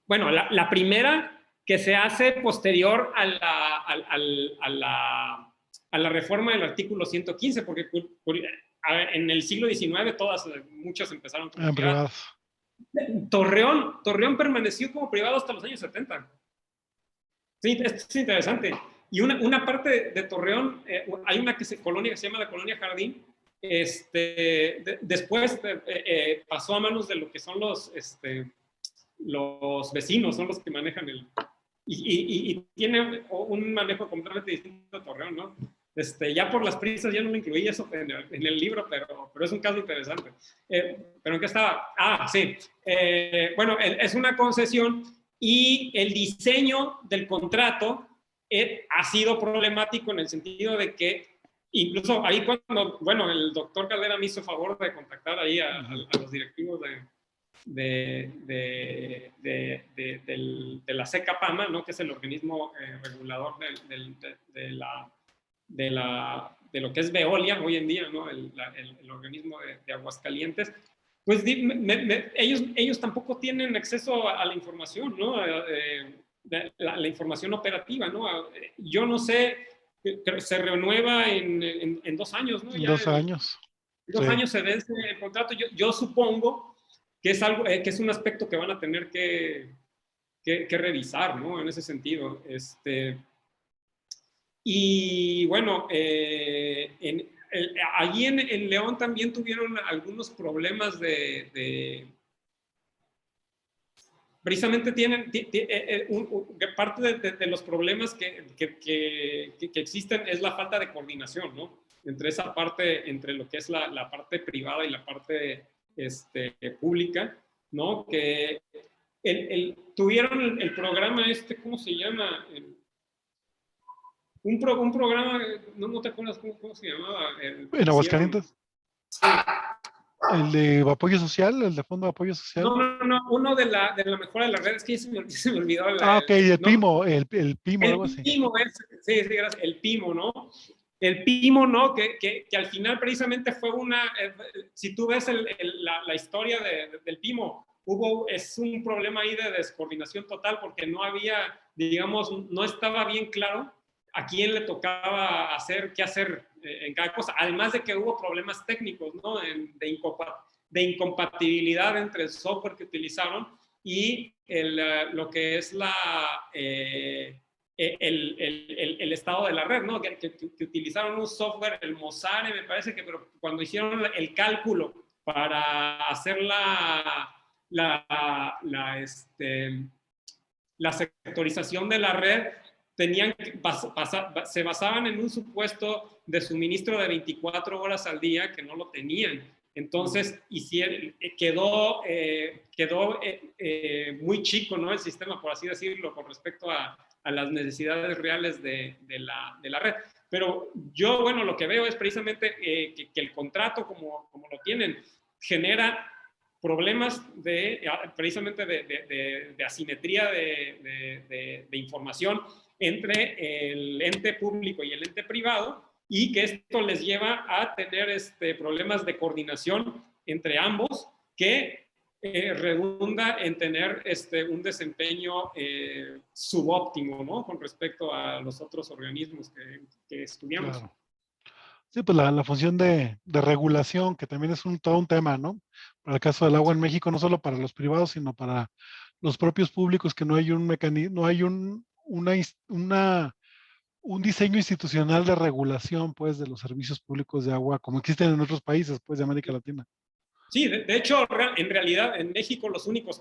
bueno, la primera que se hace posterior a la reforma del artículo 115, porque en el siglo XIX muchas empezaron como privadas. Torreón permaneció como privado hasta los años 70. Sí, esto es interesante. Y una parte de Torreón, hay una colonia que se llama la Colonia Jardín, después pasó a manos de lo que son los vecinos, son los que manejan y tiene un manejo completamente distinto a Torreón, ¿no? Ya por las prisas ya no lo incluí eso en el libro, pero es un caso interesante. ¿Pero en qué estaba? Sí. Bueno, es una concesión y el diseño del contrato ha sido problemático en el sentido de que incluso ahí cuando, bueno, el doctor Caldera me hizo favor de contactar ahí a los directivos de la CECAPAMA, ¿no? Que es el organismo regulador de lo que es Veolia hoy en día, ¿no? El organismo de Aguascalientes. Pues ellos tampoco tienen acceso a la información, ¿no? la información operativa, ¿no? Yo no sé, se renueva en 2 años, ¿no? En 2 años. En 2 Sí. años se vence el contrato. Yo supongo que es algo, que es un aspecto que van a tener que revisar, ¿no? En ese sentido. Y bueno, allí en León también tuvieron algunos problemas precisamente tienen, parte de los problemas que existen es la falta de coordinación, ¿no? Entre esa parte, entre lo que es la parte privada y la parte pública, ¿no? Que tuvieron el programa ¿cómo se llama? Un programa, no te acuerdas cómo se llamaba. ¿En Aguascalientes? Sí. ¿El de apoyo social? ¿El de fondo de apoyo social? No, uno de la mejora de las redes, que se me olvidó. Ok, el PIMO, el PIMO, algo así. El PIMO, sí, gracias, el PIMO, ¿no? El PIMO, ¿no? Que al final precisamente fue si tú ves la historia del PIMO, es un problema ahí de descoordinación total porque no había, digamos, no estaba bien claro a quién le tocaba qué hacer en cada cosa, además de que hubo problemas técnicos, ¿no? De incompatibilidad entre el software que utilizaron y lo que es el estado de la red, ¿no? Que utilizaron un software, el Mosare, me parece que, pero cuando hicieron el cálculo para hacer la sectorización de la red, se basaban en un supuesto de suministro de 24 horas al día que no lo tenían. Entonces, quedó muy chico, ¿no? El sistema, por así decirlo, con respecto a las necesidades reales de la red. Pero yo, bueno, lo que veo es precisamente que el contrato, como lo tienen, genera problemas precisamente de asimetría de información entre el ente público y el ente privado, y que esto les lleva a tener problemas de coordinación entre ambos que redunda en tener un desempeño subóptimo, ¿no? Con respecto a los otros organismos que estudiamos. Claro. Sí, pues la función de regulación, que también es todo un tema, ¿no? Para el caso del agua en México, no solo para los privados, sino para los propios públicos, que no hay un mecanismo, no hay un diseño institucional de regulación, pues, de los servicios públicos de agua, como existen en otros países, pues, de América Latina. Sí, de hecho, en realidad, en México los únicos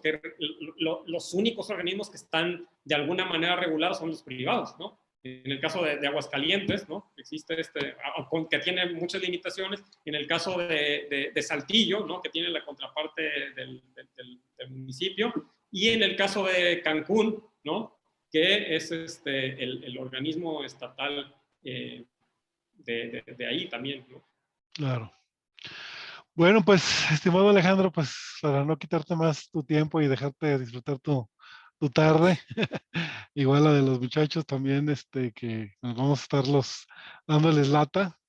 organismos que están de alguna manera regulados son los privados, ¿no? En el caso de Aguascalientes, ¿no? Existe que tiene muchas limitaciones. En el caso de Saltillo, ¿no? Que tiene la contraparte del municipio. Y en el caso de Cancún, ¿no? Que es el organismo estatal de ahí también, ¿no? Claro. Bueno, pues, estimado Alejandro, pues, para no quitarte más tu tiempo y dejarte disfrutar tu tarde, igual la de los muchachos también, que nos vamos a estarlos dándoles lata.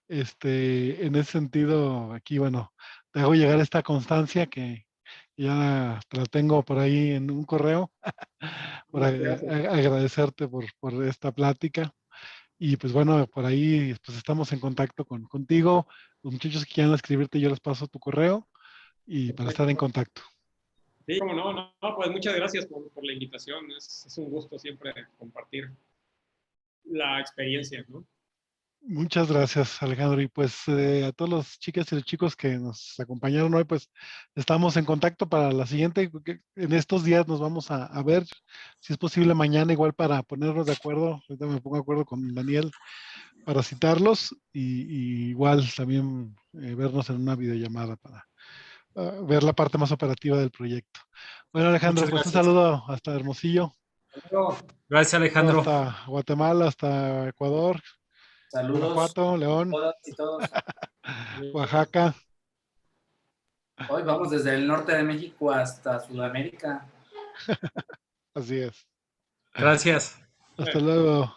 En ese sentido, aquí, bueno, te hago llegar esta constancia que ya te la tengo por ahí en un correo, para agradecerte por esta plática. Y pues bueno, por ahí pues estamos en contacto contigo. Los muchachos que quieran escribirte, yo les paso tu correo y para estar en contacto. Sí, como no, pues muchas gracias por la invitación. Es un gusto siempre compartir la experiencia, ¿no? Muchas gracias, Alejandro. Y pues a todos los chicas y los chicos que nos acompañaron hoy, pues estamos en contacto para la siguiente. En estos días nos vamos a ver, si es posible mañana, igual para ponernos de acuerdo. Ahorita me pongo de acuerdo con Daniel para citarlos y igual también vernos en una videollamada para ver la parte más operativa del proyecto. Bueno, Alejandro, pues un saludo hasta Hermosillo. Gracias, Alejandro. Hasta Guatemala, hasta Ecuador. Saludos. Guanajuato, León. Todas y todos. Oaxaca. Hoy vamos desde el norte de México hasta Sudamérica. Así es. Gracias. Hasta luego.